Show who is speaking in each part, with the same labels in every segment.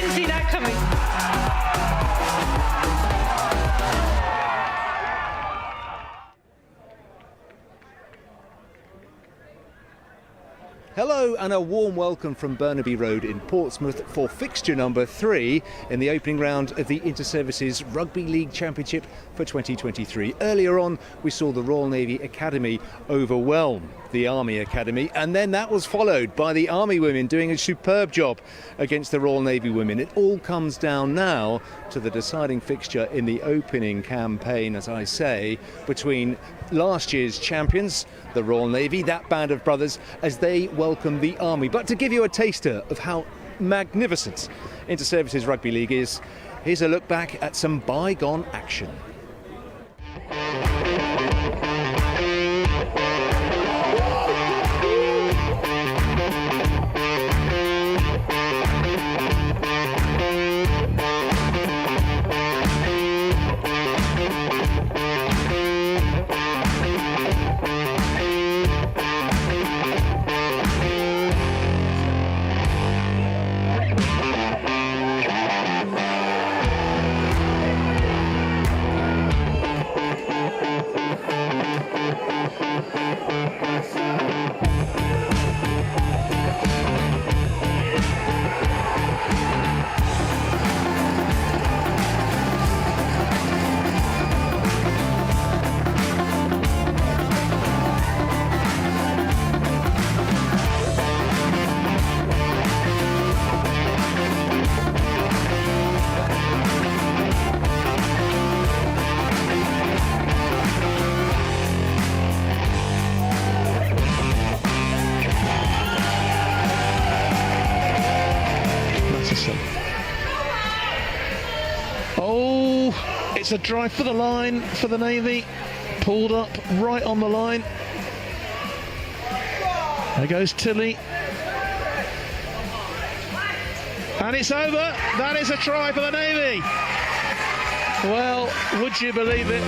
Speaker 1: didn't see that coming.
Speaker 2: Hello and a warm welcome from Burnaby Road in Portsmouth for fixture number 3 in the opening round of the Inter-Services Rugby League Championship for 2023. Earlier on we saw the Royal Navy Academy overwhelm the Army Academy, and then that was followed by the Army women doing a superb job against the Royal Navy women. It all comes down now to the deciding fixture in the opening campaign, as I say, between last year's champions, the Royal Navy, that band of brothers, as they welcome the Army. But to give you a taster of how magnificent Inter-Services Rugby League is, here's a look back at some bygone action.
Speaker 3: Oh, it's a drive for the line for the Navy, pulled up right on the line. There goes Tilly. And it's over. That is a try for the Navy. Well, would you believe it?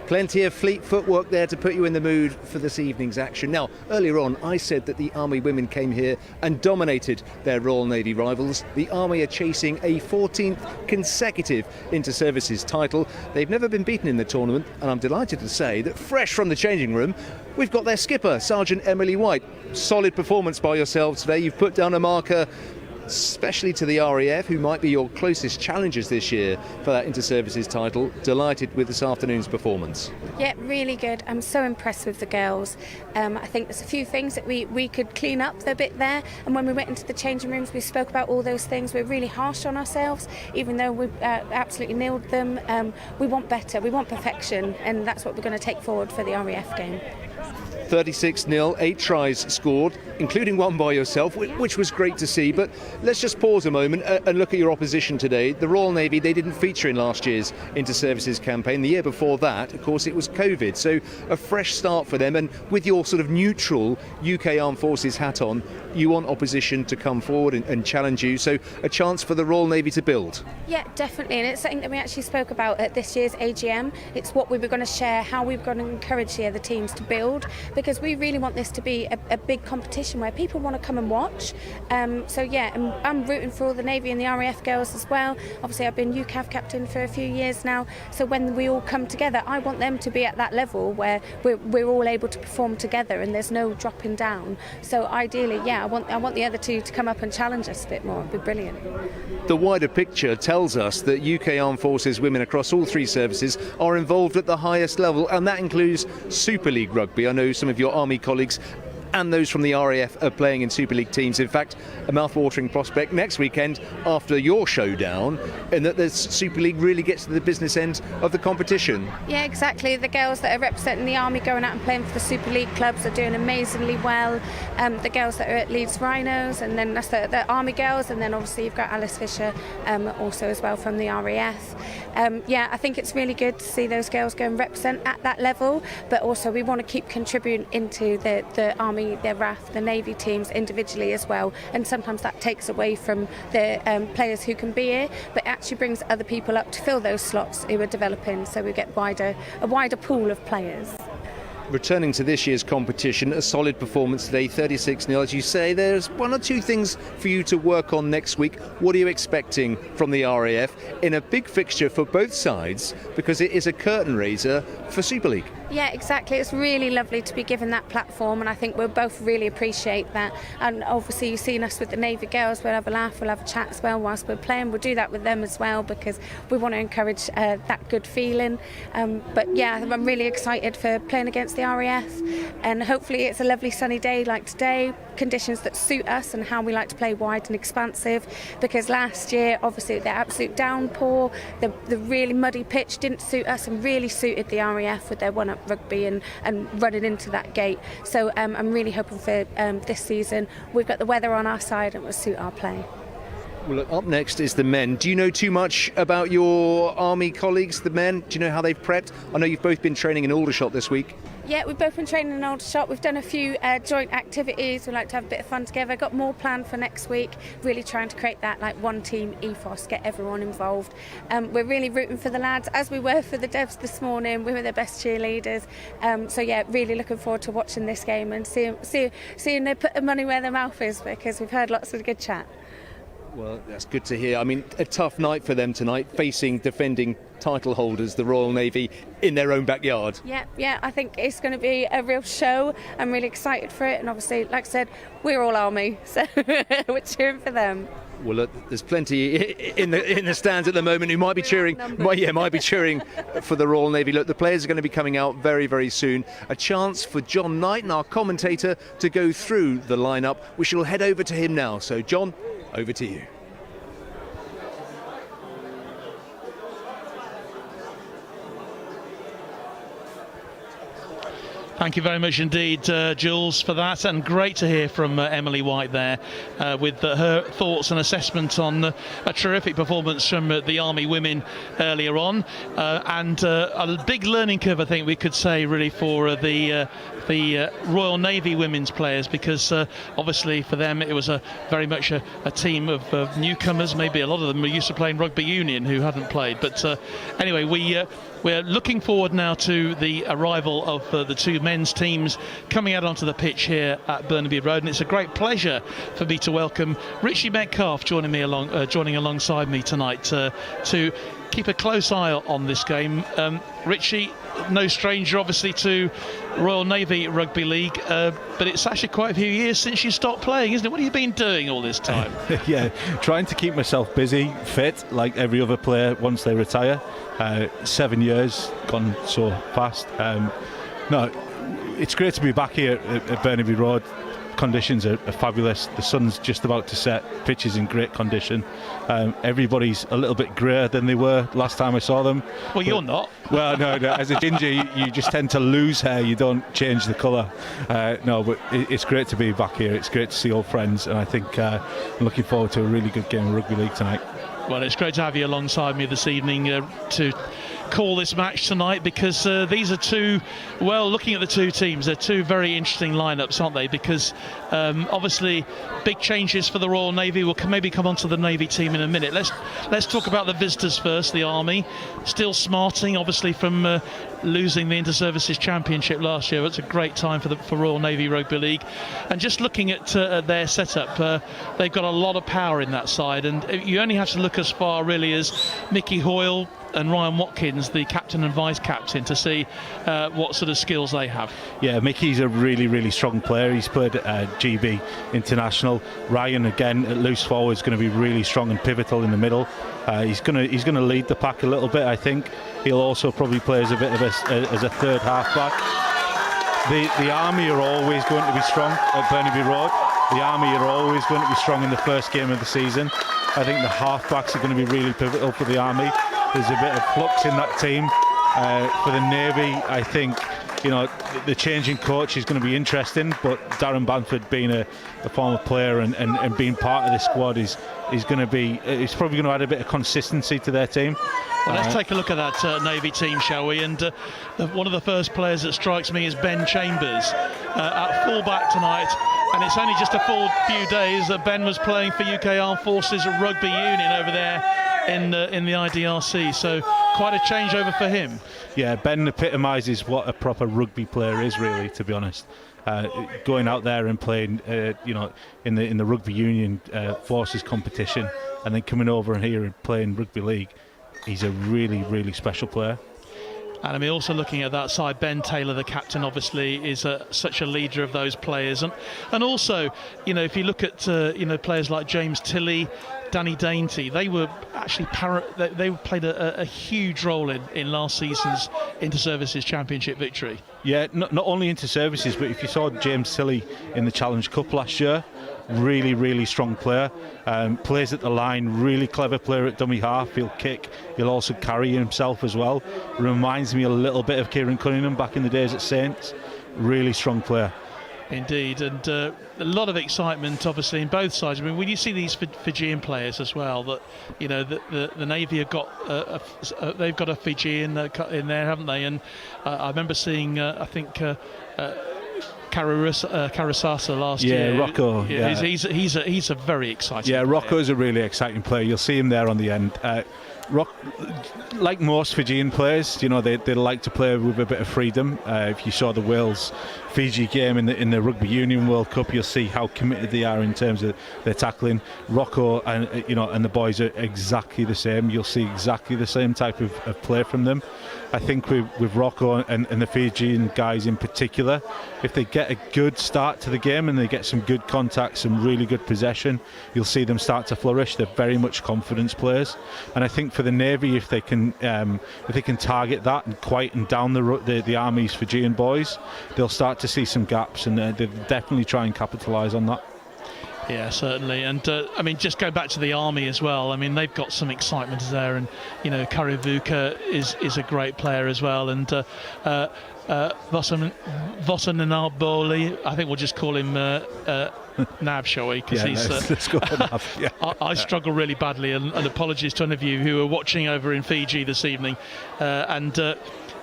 Speaker 3: Plenty of fleet footwork there to put you in the mood for this evening's action. Now, earlier on, I said that the Army women came here and dominated their Royal Navy rivals. The Army are chasing a 14th consecutive Inter-Services title. They've never been beaten in the tournament, and I'm delighted to say that fresh from the changing room, we've got their skipper, Sergeant Emily White. Solid performance by yourselves today. You've put down a marker, especially to the RAF, who might be your closest challengers this year for that Inter-Services title. Delighted with this afternoon's performance.
Speaker 4: Yeah, really good. I'm so impressed with the girls. I think there's a few things that we could clean up a bit there, and when we went into the changing rooms we spoke about all those things. We're really harsh on ourselves, even though we absolutely nailed them. We want better, we want perfection, and that's what we're going to take forward for the RAF game.
Speaker 2: 36-0, 8 tries scored, including one by yourself, which was great to see. But let's just pause a moment and look at your opposition today. The Royal Navy, they didn't feature in last year's Inter-Services campaign. The year before that, of course, it was COVID. So a fresh start for them. And with your sort of neutral UK Armed Forces hat on, you want opposition to come forward and challenge you. So a chance for the Royal Navy to build.
Speaker 4: Yeah, definitely. And it's something that we actually spoke about at this year's AGM. It's what we were going to share, how we were going to encourage the other teams to build. because we really want this to be a big competition where people want to come and watch. So yeah, and I'm rooting for all the Navy and the RAF girls as well. Obviously I've been UCAV captain for a few years now, so when we all come together, I want them to be at that level where we're all able to perform together and there's no dropping down. So ideally, yeah, I want the other two to come up and challenge us a bit more. It'd be brilliant.
Speaker 3: The wider picture tells us that UK Armed Forces women across all three services are involved at the highest level, and that includes Super League Rugby. I know some of your Army colleagues and those from the RAF are playing in Super League teams. In fact, a mouth-watering prospect next weekend after your showdown, in that the Super League really gets to the business end of the competition.
Speaker 4: Yeah, exactly. The girls that are representing the Army going out and playing for the Super League clubs are doing amazingly well. The girls that are at Leeds Rhinos, and then that's the Army girls, and then obviously you've got Alice Fisher also as well from the RAF. Yeah, I think it's really good to see those girls go and represent at that level, but also we want to keep contributing into the Army, the RAF, the Navy teams individually as well, and sometimes that takes away from the players who can be here, but actually brings other people up to fill those slots who are developing, so we get a wider pool of players.
Speaker 3: Returning to this year's competition, a solid performance today, 36-0. As you say, there's one or two things for you to work on next week. What are you expecting from the RAF in a big fixture for both sides, because it is a curtain raiser for Super League?
Speaker 4: Yeah, exactly. It's really lovely to be given that platform, and I think we'll both really appreciate that. And obviously you've seen us with the Navy girls. We'll have a laugh, we'll have a chat as well whilst we're playing. We'll do that with them as well, because we want to encourage that good feeling. But yeah, I'm really excited for playing against the RAF, and hopefully it's a lovely sunny day like today, conditions that suit us and how we like to play wide and expansive, because last year obviously the absolute downpour, the really muddy pitch didn't suit us and really suited the RAF with their one-up rugby and running into that gate. So I'm really hoping for this season we've got the weather on our side and it will suit our play.
Speaker 3: Well, look, up next is the men. Do you know too much about your Army colleagues, the men? Do you know how they've prepped? I know you've both been training in Aldershot this week.
Speaker 4: Yeah, we've both been training in Aldershot. We've done a few joint activities. We like to have a bit of fun together. Got more planned for next week. Really trying to create that like one team ethos, get everyone involved. We're really rooting for the lads, as we were for the Devs this morning. We were their best cheerleaders. So yeah, really looking forward to watching this game and seeing they put the money where their mouth is, because we've heard lots of good chat.
Speaker 3: Well, that's good to hear. I mean, a tough night for them tonight, facing defending title holders, the Royal Navy, in their own backyard.
Speaker 4: Yeah, I think it's going to be a real show. I'm really excited for it, and obviously, like I said, we're all Army, so we're cheering for them.
Speaker 3: Well, look, there's plenty in the stands at the moment who might be cheering. Might be cheering for the Royal Navy. Look, the players are going to be coming out very, very soon. A chance for John Knight, and our commentator, to go through the lineup. We shall head over to him now. So, John, over to you.
Speaker 1: Thank you very much indeed, Jules, for that, and great to hear from Emily White there with her thoughts and assessment on a terrific performance from the Army women earlier on, and a big learning curve, I think we could say, really, for the Royal Navy women's players, because obviously for them it was very much a team of newcomers. Maybe a lot of them were used to playing rugby union who hadn't played, but anyway, we're looking forward now to the arrival of the two men's teams coming out onto the pitch here at Burnaby Road, and it's a great pleasure for me to welcome Richie Metcalf joining alongside me tonight to keep a close eye on this game. Richie, no stranger obviously to Royal Navy Rugby League, but it's actually quite a few years since you stopped playing, isn't it? What have you been doing all this time?
Speaker 5: Yeah, trying to keep myself busy, fit, like every other player once they retire. 7 years, gone so fast. No, it's great to be back here at Burnaby Road. Conditions are fabulous. The sun's just about to set. Pitch is in great condition. Everybody's a little bit greyer than they were last time I saw them.
Speaker 1: Well, you're not.
Speaker 5: Well, no. As a ginger, you just tend to lose hair. You don't change the colour. No, but it's great to be back here. It's great to see old friends, and I think I'm looking forward to a really good game of rugby league tonight.
Speaker 1: Well, it's great to have you alongside me this evening to call this match tonight, because these are looking at the two teams, they're two very interesting lineups, aren't they? Because obviously big changes for the Royal Navy. We'll maybe come on to the Navy team in a minute. Let's talk about the visitors first. The Army still smarting, obviously, from losing the Inter-Services Championship last year. It's a great time for Royal Navy Rugby League. And just looking at their setup, they've got a lot of power in that side, and you only have to look as far really as Mickey Hoyle and Ryan Watkins, the captain and vice captain, to see what sort of skills they have.
Speaker 5: Yeah, Mickey's a really, really strong player. He's played at GB International. Ryan, again, at loose forward, is going to be really strong and pivotal in the middle. He's going to lead the pack a little bit, I think. He'll also probably play as a bit of as a third half-back. The Army are always going to be strong at Burnaby Road. The Army are always going to be strong in the first game of the season. I think the half-backs are going to be really pivotal for the Army. There's a bit of flux in that team. For the Navy, I think, the changing coach is going to be interesting, but Darren Banford, being a former player and being part of this squad, is going to be, it's probably going to add a bit of consistency to their team.
Speaker 1: Well, let's take a look at that Navy team, shall we? And one of the first players that strikes me is Ben Chambers at full-back tonight. And it's only just a few days that Ben was playing for UK Armed Forces Rugby Union over there in the IDRC. So quite a changeover for him. Yeah, Ben epitomises what a proper rugby player is, really, to be honest. Going out there and playing, in the Rugby Union Forces competition, and then coming over here and playing Rugby League. He's a really, really special player. And I mean, also looking at that side, Ben Taylor, the captain, obviously is such a leader of those players. And also, if you look at players like James Tilley, Danny Dainty, they were actually they played a huge role in last season's Inter-Services Championship victory. Yeah, not only Inter-Services, but if you saw James Tilley in the Challenge Cup last year, really, really strong player. Plays at the line, really clever player at dummy half. He'll kick, he'll also carry himself as well. Reminds me a little bit of Kieran Cunningham back in the days at Saints. Really strong player. Indeed, and a lot of excitement, obviously, in both sides. I mean, when you see these Fijian players as well, that the Navy have got they've got a Fijian in there, haven't they? And I remember seeing, I think. Karasasa last year. Rocco. Yeah. He's a very exciting player. Rocco's a really exciting player. You'll see him there on the end. Like most Fijian players, they like to play with a bit of freedom. If you saw the Wales Fiji game in the Rugby Union World Cup, you'll see how committed they are in terms of their tackling. Rocco and the boys are exactly the same. You'll see exactly the same type of play from them. I think with Rocco and the Fijian guys in particular, if they get a good start to the game and they get some good contact, some really good possession, you'll see them start to flourish. They're very much confidence players, and I think for the Navy, if they can target that and quieten down the Army's Fijian boys, they'll start to see some gaps, and they'll definitely try and capitalise on that. Yeah, certainly. And I mean, just go back to the Army as well. I mean, they've got some excitement there, and Karivuka is a great player as well, and Vosanaboli, I think we'll just call him Nav, shall we? Because let's go for Nav. Yeah. I struggle really badly, and apologies to any of you who are watching over in Fiji this evening,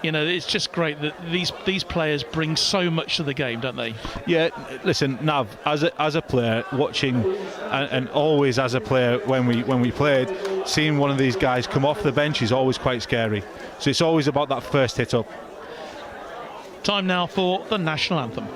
Speaker 1: it's just great that these players bring so much to the game, don't they? Yeah, listen, Nav, as a player watching, and always as a player when we played, seeing one of these guys come off the bench is always quite scary. So it's always about that first hit up. Time now for the national anthem.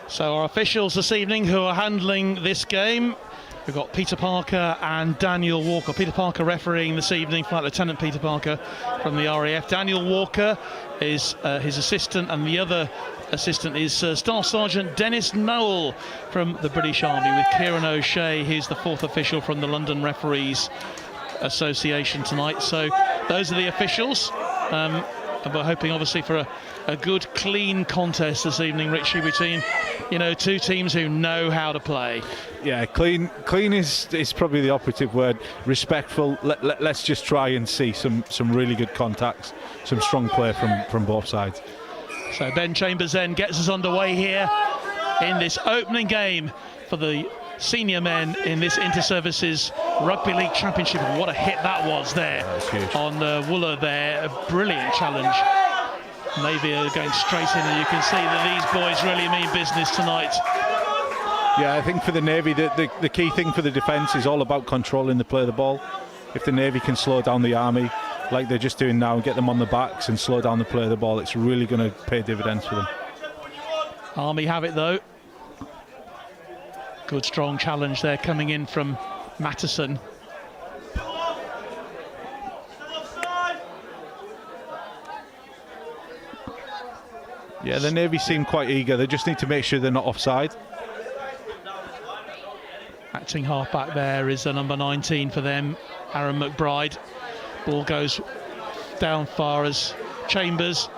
Speaker 1: So our officials this evening who are handling this game, We've got Peter Parker and Daniel Walker. Peter Parker refereeing this evening, Flight Lieutenant Peter Parker from the RAF. Daniel Walker is his assistant, and the other assistant is Staff Sergeant Dennis Noel from the British Army, with Kieran O'Shea, who's the fourth official from the London Referees Association tonight. So those are the officials. And we're hoping obviously for a good clean contest this evening, Richie, between two teams who know how to play.
Speaker 5: Yeah, clean is probably the operative word. Respectful. Let's just try and see some really good contacts, some strong play from both sides.
Speaker 1: So Ben Chambers then gets us underway here in this opening game for the senior men in this Inter-Services Rugby League Championship. And what a hit that was there on Wooler there. A brilliant challenge. Navy are going straight in, and you can see that these boys really mean business tonight.
Speaker 5: Yeah, I think for the Navy, the key thing for the defence is all about controlling the play of the ball. If the Navy can slow down the Army, like they're just doing now, and get them on the backs and slow down the play of the ball, it's really going to pay dividends for them.
Speaker 1: Army have it though. Good strong challenge there coming in from Mattison.
Speaker 5: Yeah, the Navy seem quite eager. They just need to make sure they're not offside.
Speaker 1: Acting halfback there is the number 19 for them, Aaron McBride. Ball goes down far as Chambers,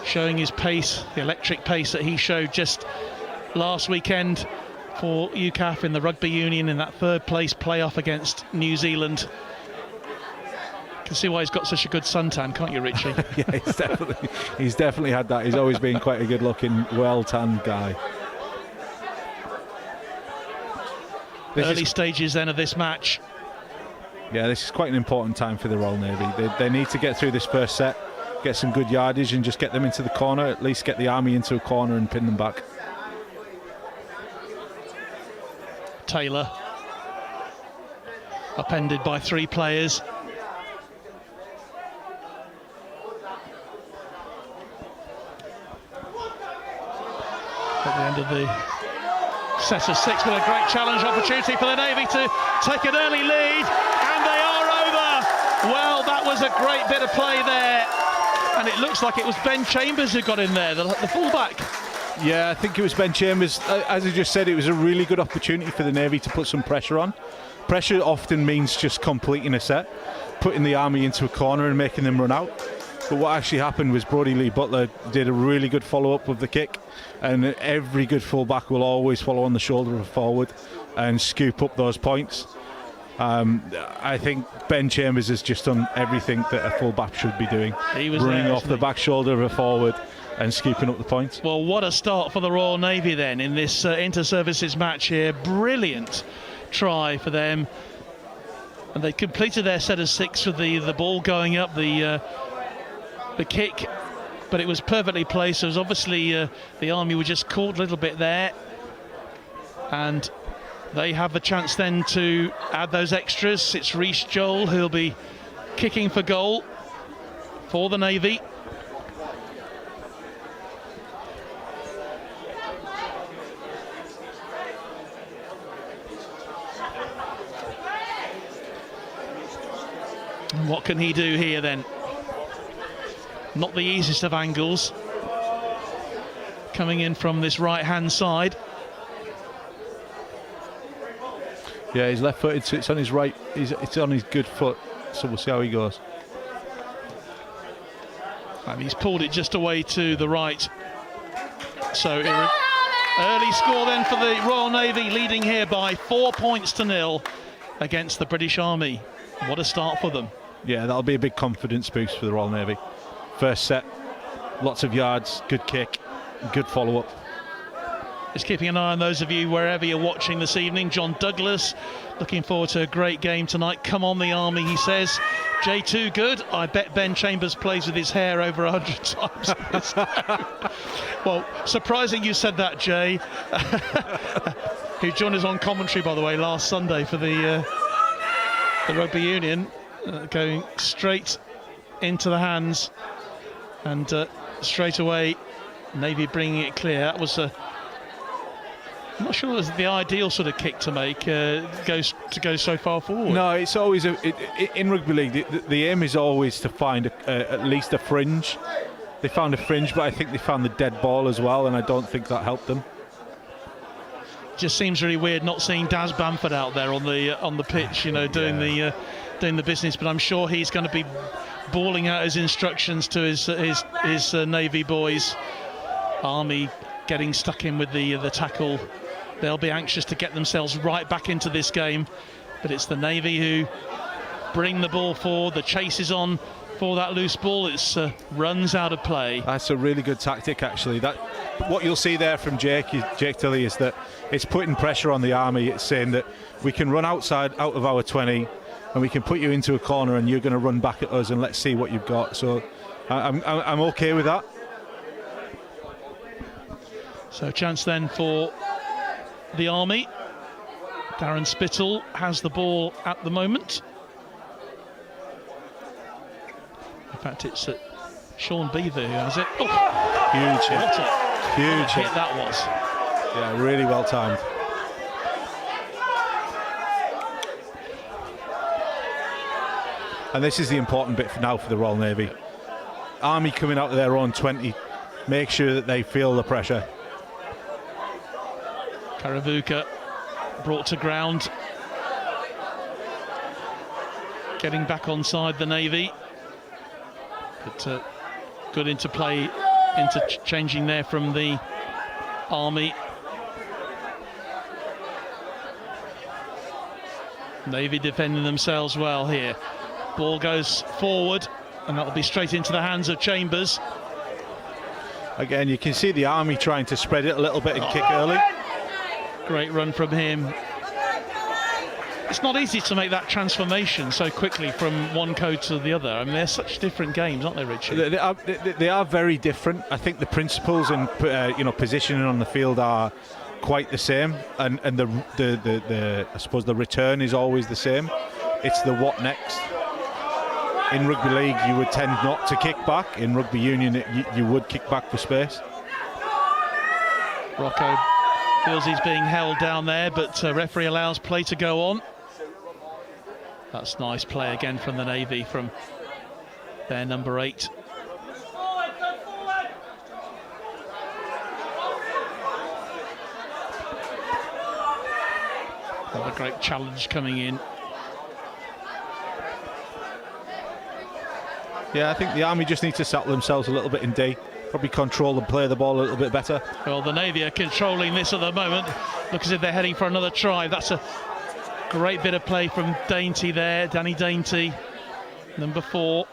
Speaker 1: showing his pace, the electric pace that he showed just last weekend for UCAF in the Rugby Union in that third place playoff against New Zealand. You can see why he's got such a good suntan, can't you, Richie?
Speaker 5: Yeah, he's definitely had that. He's always been quite a good looking, well tanned guy.
Speaker 1: Early stages then of this match.
Speaker 5: Yeah, this is quite an important time for the Royal Navy. They need to get through this first set, get some good yardage and just get them into the corner, at least get the Army into a corner and pin them back.
Speaker 1: Taylor, upended by three players. At the end of the set of six, with a great challenge opportunity for the Navy to take an early lead, and they are over. Well, that was a great bit of play there, and it looks like it was Ben Chambers who got in there, the fullback.
Speaker 5: Yeah, I think it was Ben Chambers. As I just said, it was a really good opportunity for the Navy to put some pressure on. Pressure often means just completing a set, putting the Army into a corner and making them run out. But what actually happened was Brodie Lee Butler did a really good follow-up of the kick, and every good fullback will always follow on the shoulder of a forward and scoop up those points. I think Ben Chambers has just done everything that a fullback should be doing.
Speaker 1: He was
Speaker 5: running
Speaker 1: there,
Speaker 5: off the back shoulder of a forward and scooping up the points.
Speaker 1: Well, what a start for the Royal Navy then in this Inter-Services match here. Brilliant try for them, and they completed their set of six with the ball going up, the kick, but it was perfectly placed. It was obviously the Army were just caught a little bit there, and they have the chance then to add those extras. It's Rhys Joel who'll be kicking for goal for the Navy. And what can he do here then? Not the easiest of angles. Coming in from this right-hand side.
Speaker 5: Yeah, he's left-footed, so it's on his right. It's on his good foot, so we'll see how he goes.
Speaker 1: And he's pulled it just away to the right. So early score then for the Royal Navy, leading here by 4 points to 0 against the British Army. What a start for them.
Speaker 5: Yeah, that'll be a big confidence boost for the Royal Navy. First set, lots of yards, good kick, good follow-up.
Speaker 1: Just keeping an eye on those of you wherever you're watching this evening. John Douglas, looking forward to a great game tonight. Come on the Army, he says. J2 good. I bet Ben Chambers plays with his hair over 100 times. Well, surprising you said that, Jay. Who joined us on commentary, by the way, last Sunday for the Rugby Union. Going straight into the hands, and straight away Navy bringing it clear. That was I'm not sure it's the ideal sort of kick to make, go so far forward.
Speaker 5: No, it's always in rugby league. The aim is always to find at least a fringe. They found a fringe, but I think they found the dead ball as well, and I don't think that helped them.
Speaker 1: Just seems really weird not seeing Daz Bamford out there on the pitch, doing the business. But I'm sure he's going to be bawling out his instructions to his Navy boys. Army getting stuck in with the tackle. They'll be anxious to get themselves right back into this game, but it's the Navy who bring the ball forward. The chase is on for that loose ball. It's runs out of play.
Speaker 5: That's a really good tactic, actually. That what you'll see there from Jake Tilley is that it's putting pressure on the Army. It's saying that we can run out of our 20 and we can put you into a corner and you're going to run back at us and let's see what you've got. So I'm okay with that.
Speaker 1: So chance then for the Army. Darren Spittle has the ball at the moment. In fact, it's Sean Beaver who has it. Oh,
Speaker 5: huge hit.
Speaker 1: What a
Speaker 5: Huge
Speaker 1: hit that was.
Speaker 5: Yeah, really well timed. And this is the important bit for now for the Royal Navy. Army coming out of their own 20. Make sure that they feel the pressure.
Speaker 1: Karavuka brought to ground. Getting back onside the Navy. But good interplay, changing there from the Army. Navy defending themselves well here. Ball goes forward and that'll be straight into the hands of Chambers.
Speaker 5: Again, you can see the Army trying to spread it a little bit and kick early.
Speaker 1: Great run from him. It's not easy to make that transformation so quickly from one code to the other. I mean, they're such different games, aren't they, Richie?
Speaker 5: They are very different. I think the principles and positioning on the field are quite the same, and the I suppose the return is always the same. It's the what next. In rugby league, you would tend not to kick back. In rugby union, you would kick back for space.
Speaker 1: Rocco feels he's being held down there, but referee allows play to go on. That's nice play again from the Navy, from their number 8. Another great challenge coming in.
Speaker 5: Yeah, I think the Army just need to settle themselves a little bit in D. Probably control and play the ball a little bit better.
Speaker 1: Well, the Navy are controlling this at the moment. Look as if they're heading for another try. That's a great bit of play from Dainty there, Danny Dainty, number 4.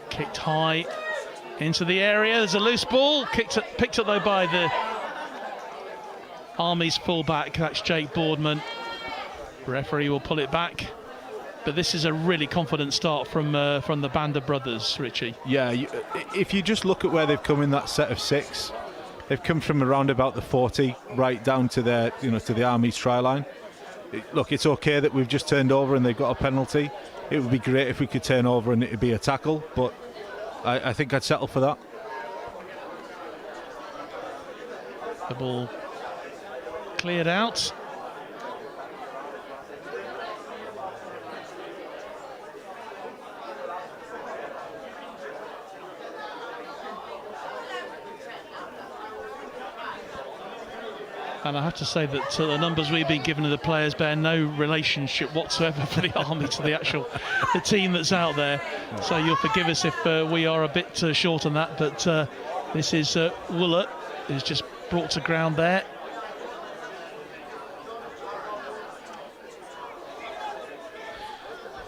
Speaker 1: Kicked high into the area. There's a loose ball. Picked up though by the Army's fullback. That's Jake Boardman. Referee will pull it back. But this is a really confident start from the Banda brothers, Richie.
Speaker 5: Yeah, if you just look at where they've come in that set of 6, they've come from around about the 40 right down to their, to the Army's try line. Look, it's okay that we've just turned over and they've got a penalty. It would be great if we could turn over and it'd be a tackle, but I think I'd settle for that.
Speaker 1: The ball cleared out. And I have to say that the numbers we've been given to the players bear no relationship whatsoever for the Army to the team that's out there. So you'll forgive us if we are a bit short on that. But this is Wooler, who's just brought to ground there.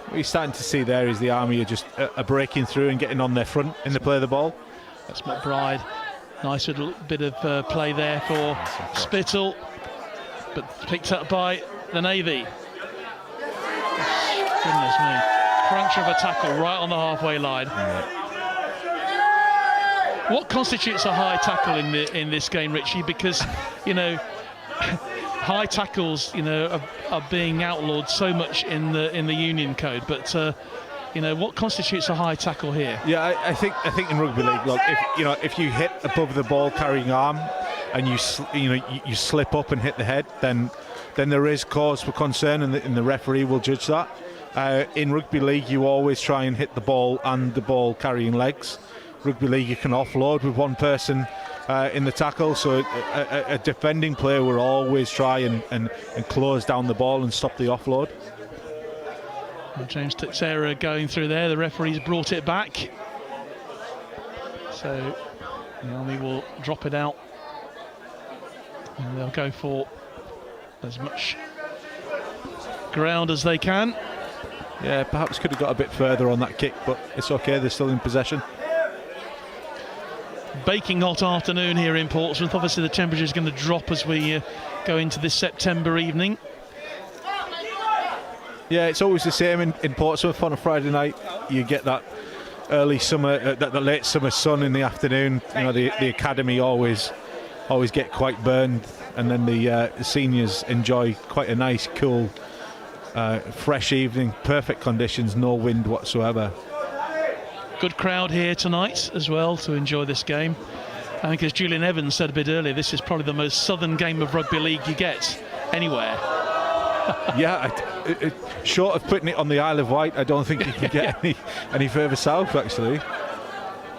Speaker 5: What you're starting to see there is the Army are just breaking through and getting on their front in the play of the ball.
Speaker 1: That's McBride. Nice little bit of play there for Spittle, but picked up by the Navy. Goodness me. Crunch of a tackle right on the halfway line. What constitutes a high tackle in this game, Richie? Because, high tackles, are being outlawed so much in the Union Code, but You know, what constitutes a high tackle here?
Speaker 5: Yeah, I think in rugby league, look, if you hit above the ball carrying arm and you slip up and hit the head, then there is cause for concern, and the referee will judge that. In rugby league, you always try and hit the ball and the ball carrying legs. Rugby league, you can offload with one person in the tackle, so a defending player will always try and close down the ball and stop the offload.
Speaker 1: And James Teixeira going through there. The referee's brought it back, so the Army will drop it out and they'll go for as much ground as they can.
Speaker 5: Yeah, perhaps could have got a bit further on that kick, but it's okay, they're still in possession.
Speaker 1: Baking hot afternoon here in Portsmouth. Obviously the temperature is going to drop as we go into this September evening.
Speaker 5: Yeah, it's always the same in Portsmouth on a Friday night. You get that early summer, the late summer sun in the afternoon. You know, the academy always get quite burned, and then the seniors enjoy quite a nice, cool, fresh evening. Perfect conditions, no wind whatsoever.
Speaker 1: Good crowd here tonight as well to enjoy this game. I think, as Julian Evans said a bit earlier, this is probably the most southern game of rugby league you get anywhere.
Speaker 5: Yeah, short of putting it on the Isle of Wight, I don't think you can get any further south, actually.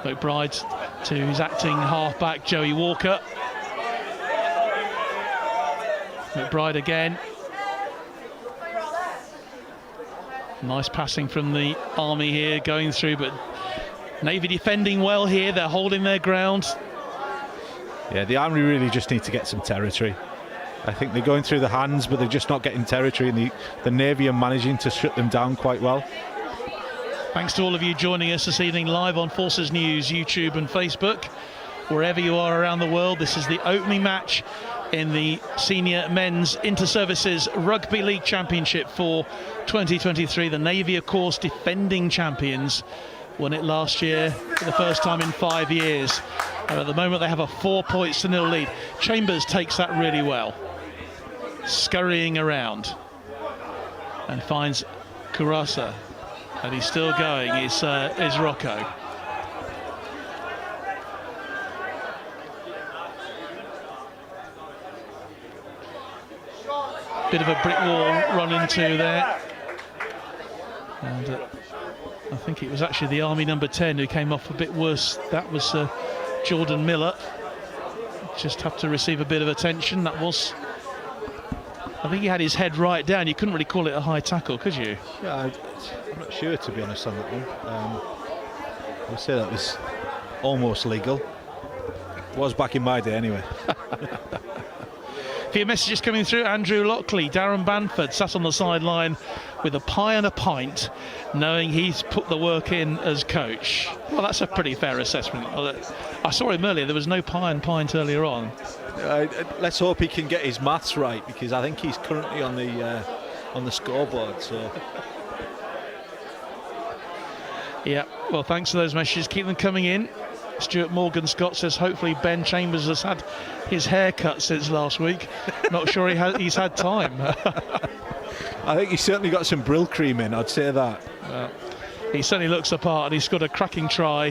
Speaker 1: McBride to his acting halfback, Joey Walker. McBride again. Nice passing from the Army here, going through, but Navy defending well here. They're holding their ground.
Speaker 5: Yeah, the Army really just need to get some territory. I think they're going through the hands, but they're just not getting territory, and the Navy are managing to shut them down quite well.
Speaker 1: Thanks to all of you joining us this evening live on Forces News, YouTube and Facebook. Wherever you are around the world, this is the opening match in the Senior Men's Inter-Services Rugby League Championship for 2023. The Navy, of course, defending champions. Won it last year for the first time in 5 years. And at the moment they have a 4-0 lead. Chambers takes that really well, scurrying around, and finds Kurasa, and he's still going. Is Rocco. Bit of a brick wall run into there, and I think it was actually the Army number 10 who came off a bit worse. That was Jordan Miller. Just have to receive a bit of attention. That was, I think he had his head right down. You couldn't really call it a high tackle, could you?
Speaker 5: Yeah, I'm not sure, to be honest, on that one. I would say that was almost legal. It was back in my day anyway.
Speaker 1: A few messages coming through. Andrew Lockley, Darren Banford sat on the sideline with a pie and a pint, knowing he's put the work in as coach. Well, that's a pretty fair assessment. I saw him earlier. There was no pie and pint earlier on.
Speaker 5: Let's hope he can get his maths right, because I think he's currently on the scoreboard. So.
Speaker 1: Yeah. Well, thanks for those messages. Keep them coming in. Stuart Morgan Scott says hopefully Ben Chambers has had his hair cut since last week. Not sure he's had time.
Speaker 5: I think he's certainly got some Brill cream in, I'd say that.
Speaker 1: He certainly looks the part, and he's got a cracking try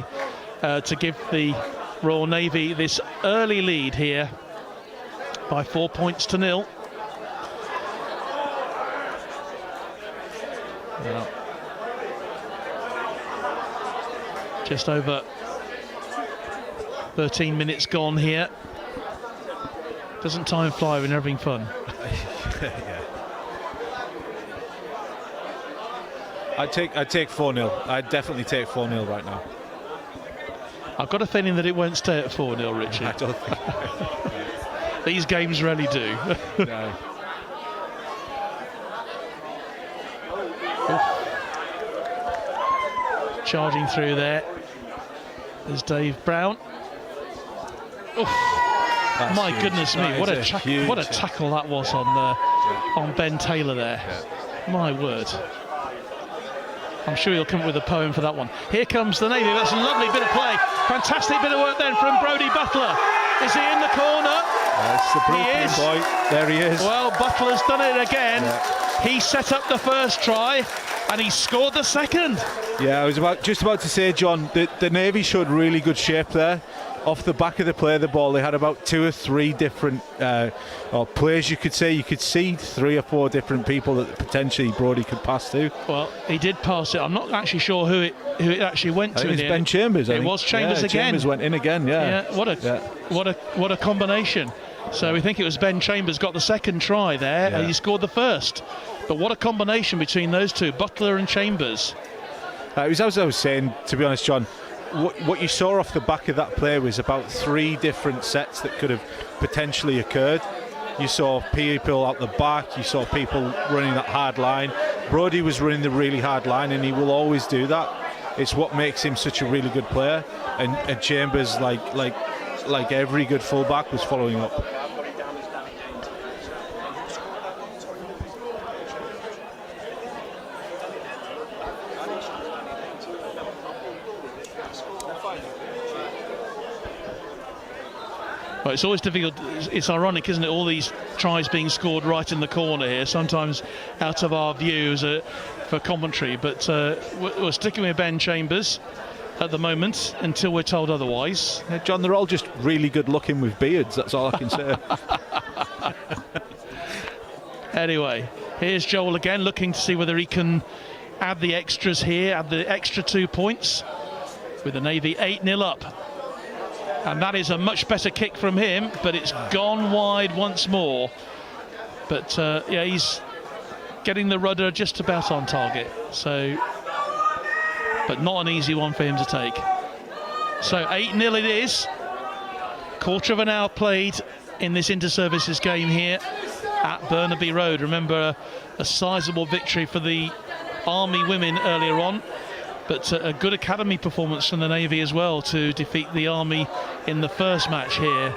Speaker 1: to give the Royal Navy this early lead here by 4-0. Well, just over 13 minutes gone here. Doesn't time fly when you're having fun?
Speaker 5: Yeah. I'd take 4-0. I'd definitely take 4-0 right now.
Speaker 1: I've got a feeling that it won't stay at 4-0, Richie.
Speaker 5: I don't think.
Speaker 1: These games rarely do.
Speaker 5: No.
Speaker 1: Charging through there is Dave Brown. Oof. My
Speaker 5: huge.
Speaker 1: Goodness me, what a tackle that was on Ben Taylor there. Yeah. My word. I'm sure he'll come up with a poem for that one. Here comes the Navy. That's a lovely bit of play. Fantastic bit of work then from Brodie Butler. Is he in the corner?
Speaker 5: That's the
Speaker 1: he is.
Speaker 5: Boy. There he is.
Speaker 1: Well, Butler's done it again.
Speaker 5: Yeah.
Speaker 1: He set up the first try, and he scored the second.
Speaker 5: Yeah, I was just about to say, John, the Navy showed really good shape there. Off the back of the play of the ball, they had about 2 or 3 different players, you could say. You could see 3 or 4 different people that potentially Brodie could pass to.
Speaker 1: Well, he did pass it. I'm not actually sure who it actually went to.
Speaker 5: It was Ben Chambers.
Speaker 1: It was Chambers again.
Speaker 5: Chambers went in again. Yeah.
Speaker 1: What a combination. So we think it was Ben Chambers got the second try there, and he scored the first. But what a combination between those two, Butler and Chambers.
Speaker 5: It was as I was saying, to be honest, John. What you saw off the back of that play was about 3 different sets that could have potentially occurred. You saw people out the back, you saw people running that hard line. Brodie was running the really hard line, and he will always do that. It's what makes him such a really good player. And Chambers, like every good fullback, was following up.
Speaker 1: Well, it's always difficult. It's ironic, isn't it? All these tries being scored right in the corner here, sometimes out of our view for commentary. But we're sticking with Ben Chambers at the moment until we're told otherwise.
Speaker 5: Yeah, John, they're all just really good looking with beards. That's all I can say.
Speaker 1: Anyway, here's Joel again, looking to see whether he can add the extras here, add the extra 2 points, with the Navy 8-0 up. And that is a much better kick from him, but it's gone wide once more. But he's getting the rudder just about on target. So, but not an easy one for him to take. So 8-0 it is. Quarter of an hour played in this inter-services game here at Burnaby Road. Remember, a sizable victory for the Army women earlier on. But a good academy performance from the Navy as well to defeat the Army in the first match here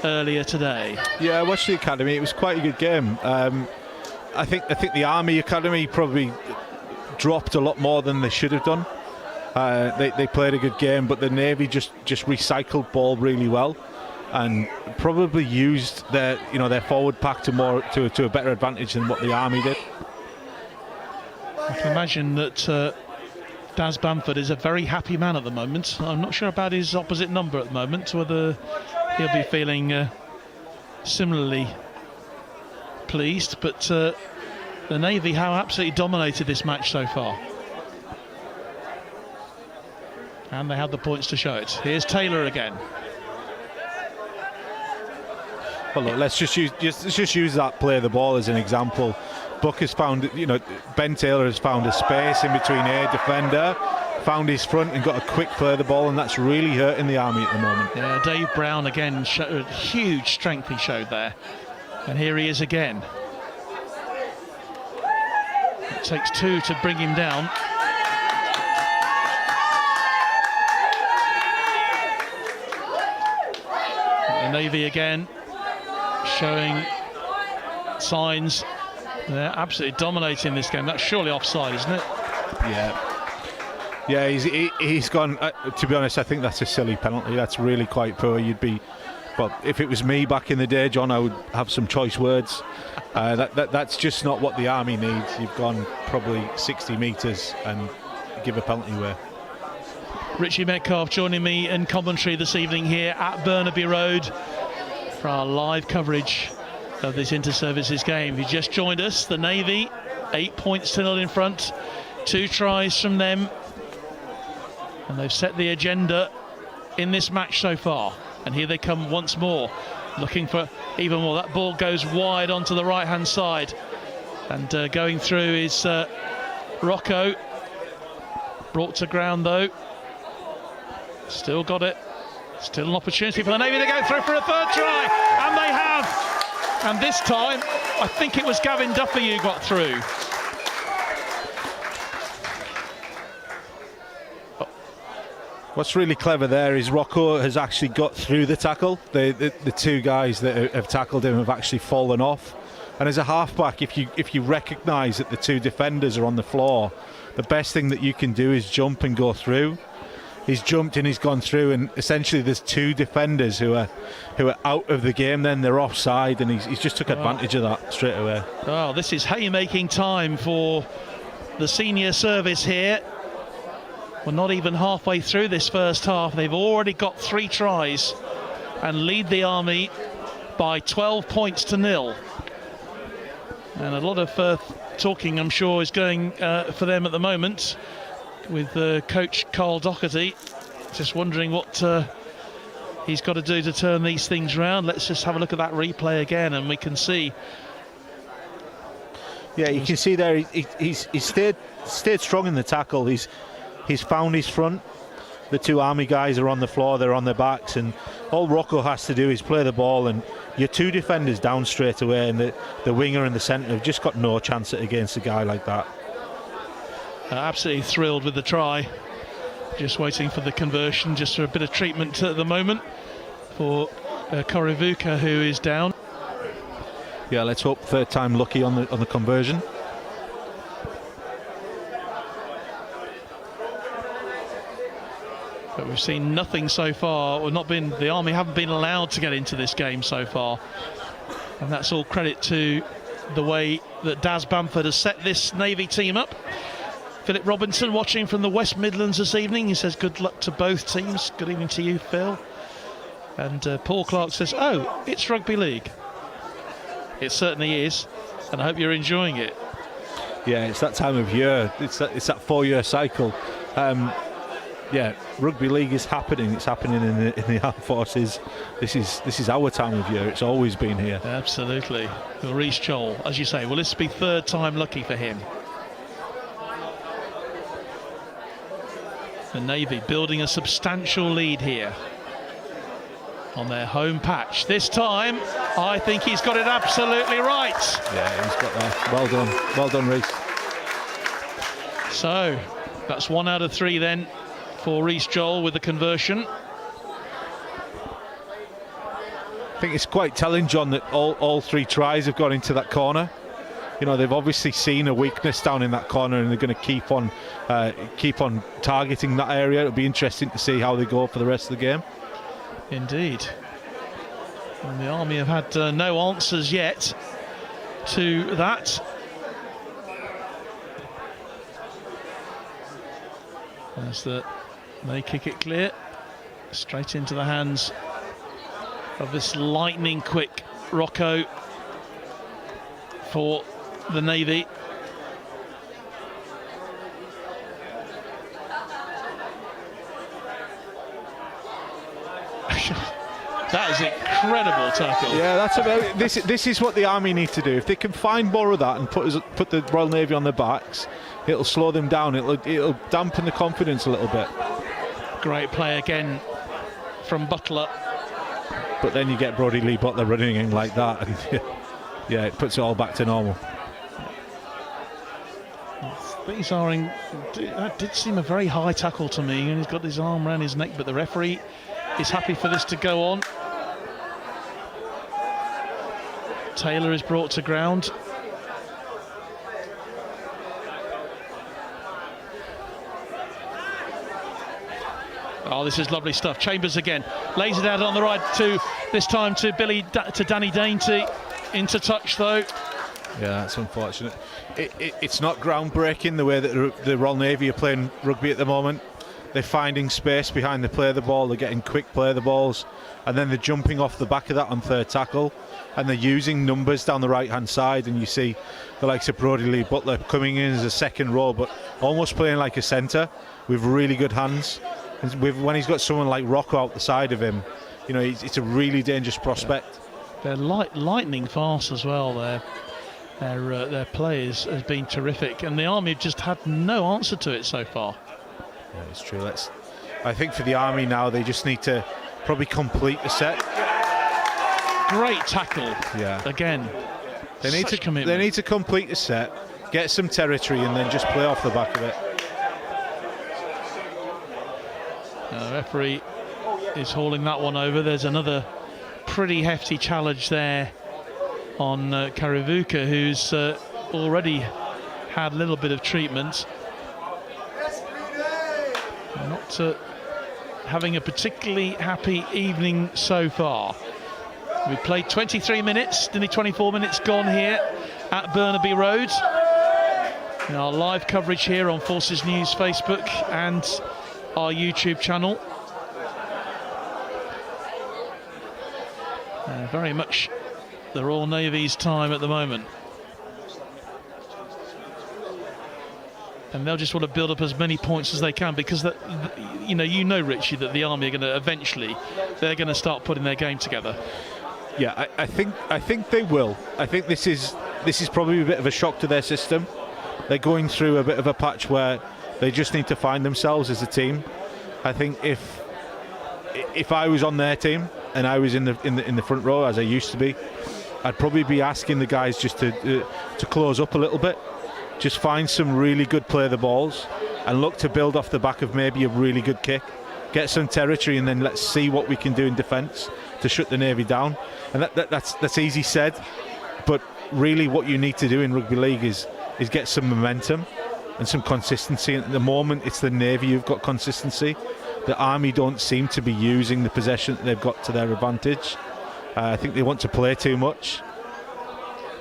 Speaker 1: earlier today.
Speaker 5: Yeah, I watched the academy. It was quite a good game. I think the Army academy probably dropped a lot more than they should have done. They played a good game, but the Navy just recycled ball really well, and probably used their forward pack to a better advantage than what the Army did.
Speaker 1: I can imagine that Daz Bamford is a very happy man at the moment. I'm not sure about his opposite number at the moment, whether he'll be feeling similarly pleased. But the Navy have absolutely dominated this match so far. And they have the points to show it. Here's Taylor again.
Speaker 5: Well, look, let's just use that play of the ball as an example. Buck has found, Ben Taylor has found a space in between a defender, found his front and got a quick play of the ball, and that's really hurting the Army at the moment.
Speaker 1: Yeah, Dave Brown again showed huge strength he showed there. And here he is again. It takes 2 to bring him down. The Navy again showing signs. They're absolutely dominating this game. That's surely offside, isn't it?
Speaker 5: Yeah, he's gone. To be honest, I think that's a silly penalty. That's really quite poor. But if it was me back in the day, John, I would have some choice words. That's just not what the Army needs. You've gone probably 60 metres and give a penalty away.
Speaker 1: Richie Metcalf joining me in commentary this evening here at Burnaby Road for our live coverage of this inter-services game. If you just joined us, the Navy 8 points to 0 in front, 2 tries from them, and they've set the agenda in this match so far. And here they come once more, looking for even more. That ball goes wide onto the right hand side, and going through is Rocco, brought to ground though. Still got it, still an opportunity for the Navy to go through for a third try, and they have. And this time, I think it was Gavin Duffy who got through.
Speaker 5: What's really clever there is Rocco has actually got through the tackle. The 2 guys that have tackled him have actually fallen off. And as a halfback, if you recognise that the 2 defenders are on the floor, the best thing that you can do is jump and go through. He's jumped and he's gone through, and essentially there's 2 defenders who are out of the game. Then they're offside, and he's just took advantage of that straight away.
Speaker 1: Oh, this is haymaking time for the senior service here. We're not even halfway through this first half. They've already got 3 tries and lead the Army by 12 points to 0. And a lot of talking, I'm sure, is going for them at the moment, with coach Carl Doherty just wondering what he's got to do to turn these things around. Let's just have a look at that replay again, and we can see.
Speaker 5: Yeah, you can see there he's stayed strong in the tackle. He's found his front. The 2 Army guys are on the floor, they're on their backs, and all Rocco has to do is play the ball, and your 2 defenders down straight away, and the winger and the centre have just got no chance against a guy like that.
Speaker 1: Absolutely thrilled with the try. Just waiting for the conversion, just for a bit of treatment at the moment for Korivuka, who is down.
Speaker 5: Yeah, let's hope third time lucky on the conversion.
Speaker 1: But we've seen nothing so far. The Army haven't been allowed to get into this game so far, and that's all credit to the way that Daz Bamford has set this Navy team up. Philip Robinson watching from the West Midlands this evening. He says good luck to both teams. Good evening to you, Phil. And Paul Clark says, oh, it's rugby league. It certainly is, and I hope you're enjoying it.
Speaker 5: Yeah, it's that time of year. It's that 4-year cycle. Yeah, rugby league is happening. It's happening in the armed forces. This is our time of year. It's always been here.
Speaker 1: Absolutely. Reece Joel, as you say, will this be third time lucky for him? The Navy building a substantial lead here on their home patch. This time, I think he's got it absolutely right.
Speaker 5: Yeah, he's got that. Well done, Reece.
Speaker 1: So, that's 1 out of 3 then for Reece Joel with the conversion.
Speaker 5: I think it's quite telling, John, that all 3 tries have gone into that corner. You know, they've obviously seen a weakness down in that corner, and they're going to keep on targeting that area. It'll be interesting to see how they go for the rest of the game.
Speaker 1: Indeed. And the Army have had no answers yet to that. As they kick it clear, straight into the hands of this lightning quick Rocco for the Navy. That is an incredible tackle.
Speaker 5: Yeah, that's about this is what the Army need to do. If they can find more of that and put the Royal Navy on their backs, it'll slow them down. It'll dampen the confidence a little bit.
Speaker 1: Great play again from Butler.
Speaker 5: But then you get Brodie Lee Butler running in like that, and yeah, it puts it all back to normal.
Speaker 1: These are that did seem a very high tackle to me, and he's got his arm around his neck, but the referee is happy for this to go on. Taylor is brought to ground. Oh, this is lovely stuff. Chambers again lays it out on the right this time to Danny Dainty. Into touch though.
Speaker 5: Yeah, that's unfortunate. It's not groundbreaking the way that the Royal Navy are playing rugby at the moment. They're finding space behind the play of the ball, they're getting quick play of the balls, and then they're jumping off the back of that on third tackle, and they're using numbers down the right hand side, and you see the likes of Brodie Lee Butler coming in as a second row, but almost playing like a centre with really good hands. And when he's got someone like Rocco out the side of him, you know, it's a really dangerous prospect.
Speaker 1: They're lightning fast as well. Their play has been terrific, and the Army have just had no answer to it so far.
Speaker 5: Yeah, it's true. I think for the Army now, they just need to probably complete the set.
Speaker 1: Great tackle.
Speaker 5: Yeah.
Speaker 1: Again.
Speaker 5: They need to complete the set, get some territory, and then just play off the back of it.
Speaker 1: The referee is hauling that one over. There's another pretty hefty challenge there on Karivuka, who's already had a little bit of treatment. Not having a particularly happy evening so far. We played 23 minutes, nearly 24 minutes gone here at Burnaby Road. Our live coverage here on Forces News Facebook and our YouTube channel. Very much the Royal Navy's time at the moment. And they'll just want to build up as many points as they can, because you know, Richie, that the Army are going to eventually, they're going to start putting their game together.
Speaker 5: Yeah, I think they will. I think this is probably a bit of a shock to their system. They're going through a bit of a patch where they just need to find themselves as a team. I think if I was on their team and I was in the front row, as I used to be, I'd probably be asking the guys just to close up a little bit, just find some really good play the balls, and look to build off the back of maybe a really good kick, get some territory, and then let's see what we can do in defence to shut the Navy down. And that's easy said, but really what you need to do in rugby league is get some momentum and some consistency. And at the moment, it's the Navy who've got consistency. The Army don't seem to be using the possession that they've got to their advantage. I think they want to play too much.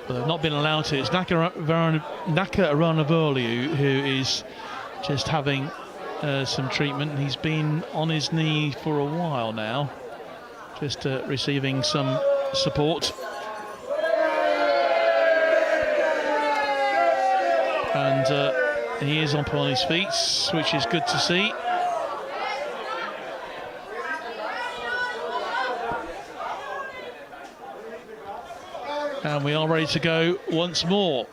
Speaker 1: But they've not been allowed to. It's Naka Aranavolu who is just having some treatment. He's been on his knee for a while now, just receiving some support. And he is up on his feet, which is good to see. And we are ready to go once more.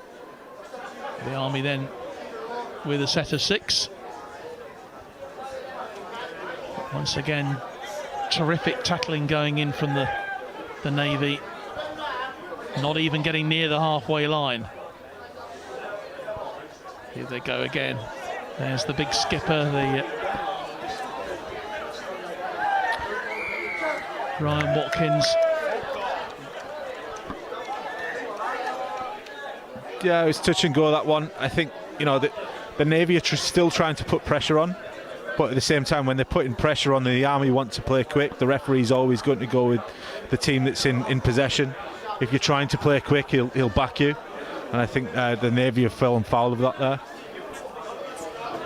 Speaker 1: The Army then with a set of 6. Once again, terrific tackling going in from the Navy. Not even getting near the halfway line. Here they go again. There's the big skipper, Ryan Watkins.
Speaker 5: Yeah, it was touch and go, that one. I think, you know, the Navy are still trying to put pressure on, but at the same time, when they're putting pressure on, the Army want to play quick. The referee's always going to go with the team that's in possession. If you're trying to play quick, he'll back you. And I think the Navy have fallen foul of that there.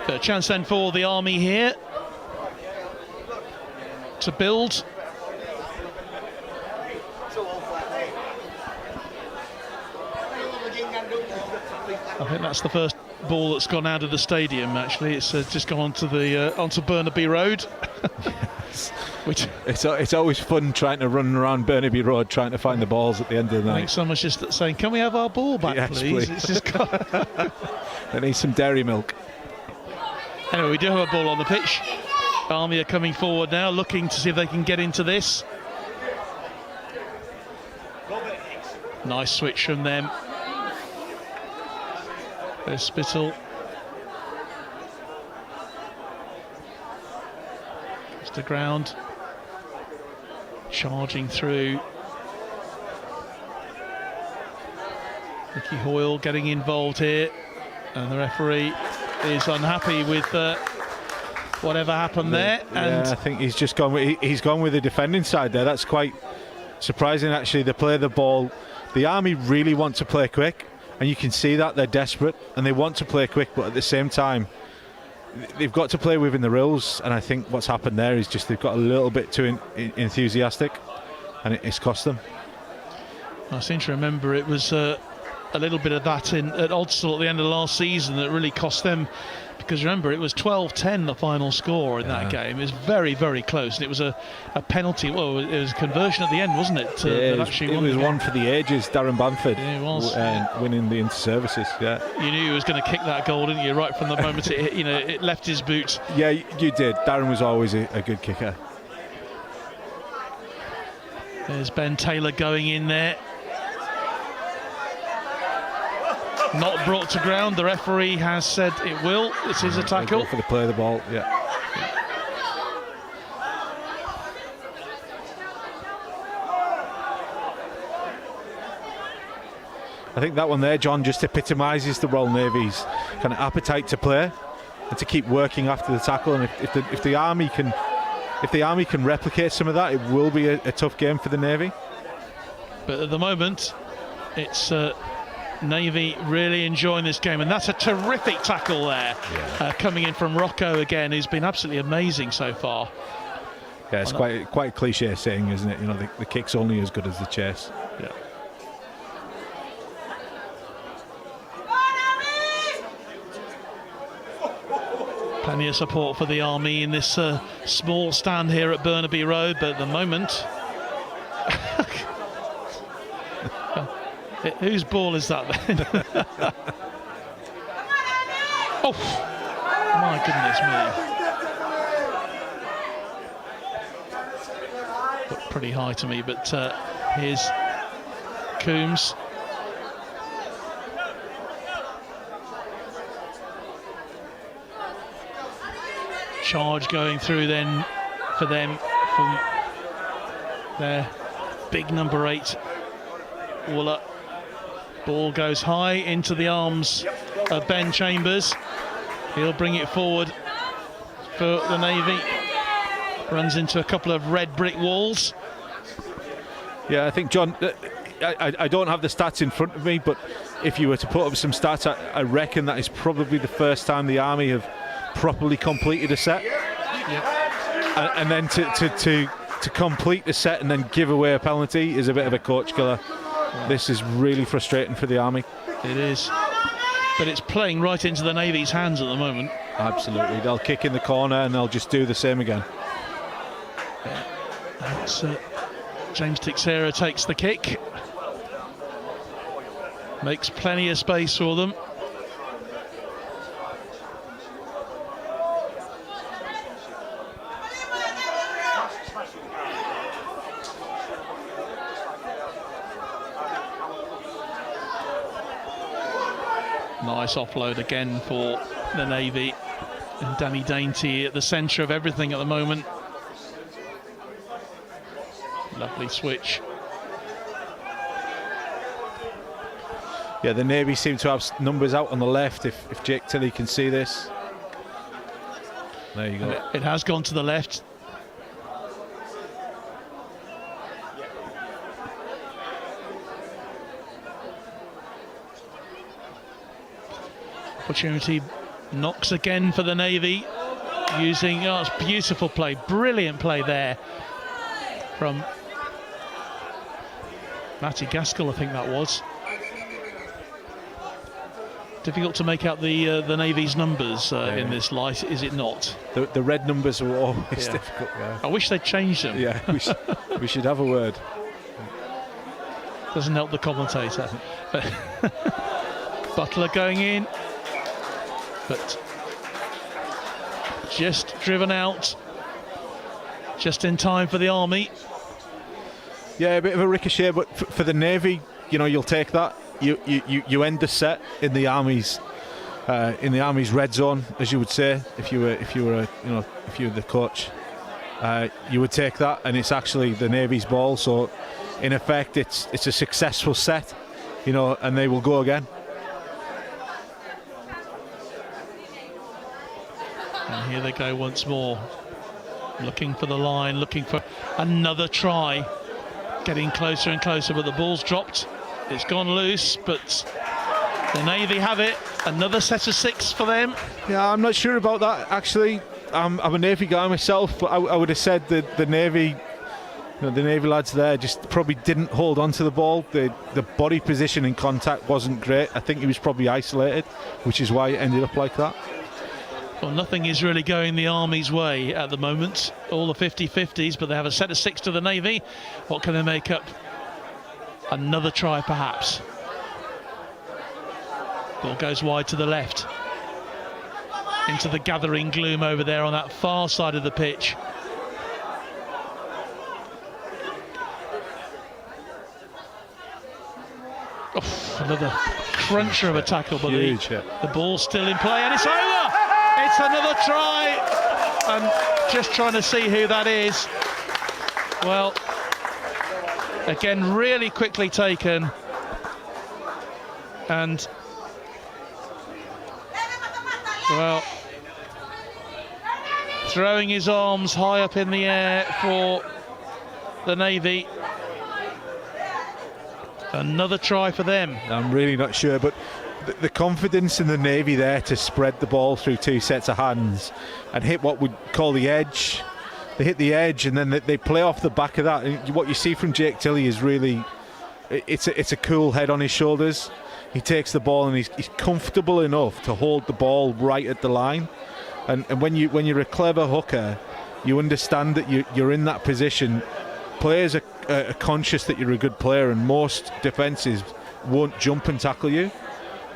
Speaker 1: A chance then for the Army here to build. I think that's the first ball that's gone out of the stadium. Actually, it's just gone onto Burnaby Road. Which
Speaker 5: it's always fun trying to run around Burnaby Road trying to find the balls at the end of the night.
Speaker 1: I think someone's just saying, "Can we have our ball back,
Speaker 5: yes,
Speaker 1: please?"
Speaker 5: please.
Speaker 1: It's just
Speaker 5: They need some dairy milk.
Speaker 1: Anyway, we do have a ball on the pitch. Army are coming forward now, looking to see if they can get into this. Nice switch from them. There's Spittle. It's the ground. Charging through. Nicky Hoyle getting involved here, and the referee is unhappy with whatever happened there. And
Speaker 5: I think he's just gone with the defending side there. That's quite surprising, actually. They play the ball. The Army really want to play quick, and you can see that they're desperate and they want to play quick, but at the same time they've got to play within the rules. And I think what's happened there is just they've got a little bit too enthusiastic, and it's cost them.
Speaker 1: I seem to remember it was a little bit of that at Odsal at the end of the last season that really cost them, because remember it was 12-10 the final score in that game. It was very, very close, and it was a penalty. Well, it was a conversion at the end, wasn't it?
Speaker 5: It was one for the ages. Darren Bamford winning the inter-services. Yeah,
Speaker 1: you knew he was going to kick that goal, didn't you? Right from the moment it left his boot.
Speaker 5: Yeah, you did. Darren was always a good kicker.
Speaker 1: There's Ben Taylor going in there. Not brought to ground. The referee has said it will. This is a tackle.
Speaker 5: For the play of the ball, yeah. I think that one there, John, just epitomises the Royal Navy's kind of appetite to play and to keep working after the tackle. And if the Army can replicate some of that, it will be a tough game for the Navy.
Speaker 1: But at the moment, it's Navy really enjoying this game, and that's a terrific tackle there, coming in from Rocco again, who's been absolutely amazing so far.
Speaker 5: Yeah, it's quite a cliche saying, isn't it? You know, the kick's only as good as the chase.
Speaker 1: Yeah. Plenty of support for the Army in this small stand here at Burnaby Road, but at the moment, whose ball is that then? Oh, my goodness me. Looked pretty high to me, but here's Coombs. Charge going through then for them from their big number 8, Wooler. Ball goes high into the arms of Ben Chambers. He'll bring it forward for the Navy. Runs into a couple of red brick walls.
Speaker 5: Yeah, I think, John, I don't have the stats in front of me, but if you were to put up some stats, I reckon that is probably the first time the Army have properly completed a set.
Speaker 1: Yeah.
Speaker 5: And then to complete the set and then give away a penalty is a bit of a coach killer. Yeah. This is really frustrating for the Army.
Speaker 1: It is. But it's playing right into the Navy's hands at the moment.
Speaker 5: Absolutely. They'll kick in the corner and they'll just do the same again.
Speaker 1: That's, James Tixera takes the kick. Makes plenty of space for them. Nice offload again for the Navy, and Danny Dainty at the centre of everything at the moment. Lovely switch.
Speaker 5: Yeah, the Navy seem to have numbers out on the left, if Jake Tilley can see this. There you go.
Speaker 1: It has gone to the left. Opportunity knocks again for the Navy, using, it's beautiful play, brilliant play there from Matty Gaskell, I think that was. Difficult to make out the Navy's numbers in this light, is it not?
Speaker 5: The red numbers are always difficult. Yeah.
Speaker 1: I wish they'd changed them.
Speaker 5: Yeah, we should have a word.
Speaker 1: Doesn't help the commentator. Butler going in, but just driven out, just in time for the Army.
Speaker 5: Yeah, a bit of a ricochet, but for the Navy, you know, you'll take that. You end the set in the Army's red zone, as you would say, if you were the coach. You would take that, and it's actually the Navy's ball. So, in effect, it's a successful set, you know, and they will go again.
Speaker 1: And here they go once more, looking for the line, looking for another try, getting closer and closer, but the ball's dropped. It's gone loose, but the Navy have it. Another set of 6 for them.
Speaker 5: Yeah, I'm not sure about that, actually. I'm a Navy guy myself, but I would have said that the Navy lads there just probably didn't hold on to the ball. The body position in contact wasn't great. I think he was probably isolated, which is why it ended up like that.
Speaker 1: Well, nothing is really going the Army's way at the moment. All the 50-50s, but they have a set of 6 to the Navy. What can they make up? Another try, perhaps. Ball goes wide to the left. Into the gathering gloom over there on that far side of the pitch. Oh, another cruncher of a tackle, but the ball's still in play, and it's over! It's another try! I'm just trying to see who that is. Well, again, really quickly taken, and well, throwing his arms high up in the air for the Navy. Another try for them.
Speaker 5: I'm really not sure, but the confidence in the Navy there to spread the ball through 2 sets of hands and hit what we'd call the edge. They hit the edge and then they play off the back of that. And what you see from Jake Tilley is really, it's a cool head on his shoulders. He takes the ball and he's comfortable enough to hold the ball right at the line. And when you're a clever hooker, you understand that you're in that position. Players are conscious that you're a good player, and most defences won't jump and tackle you.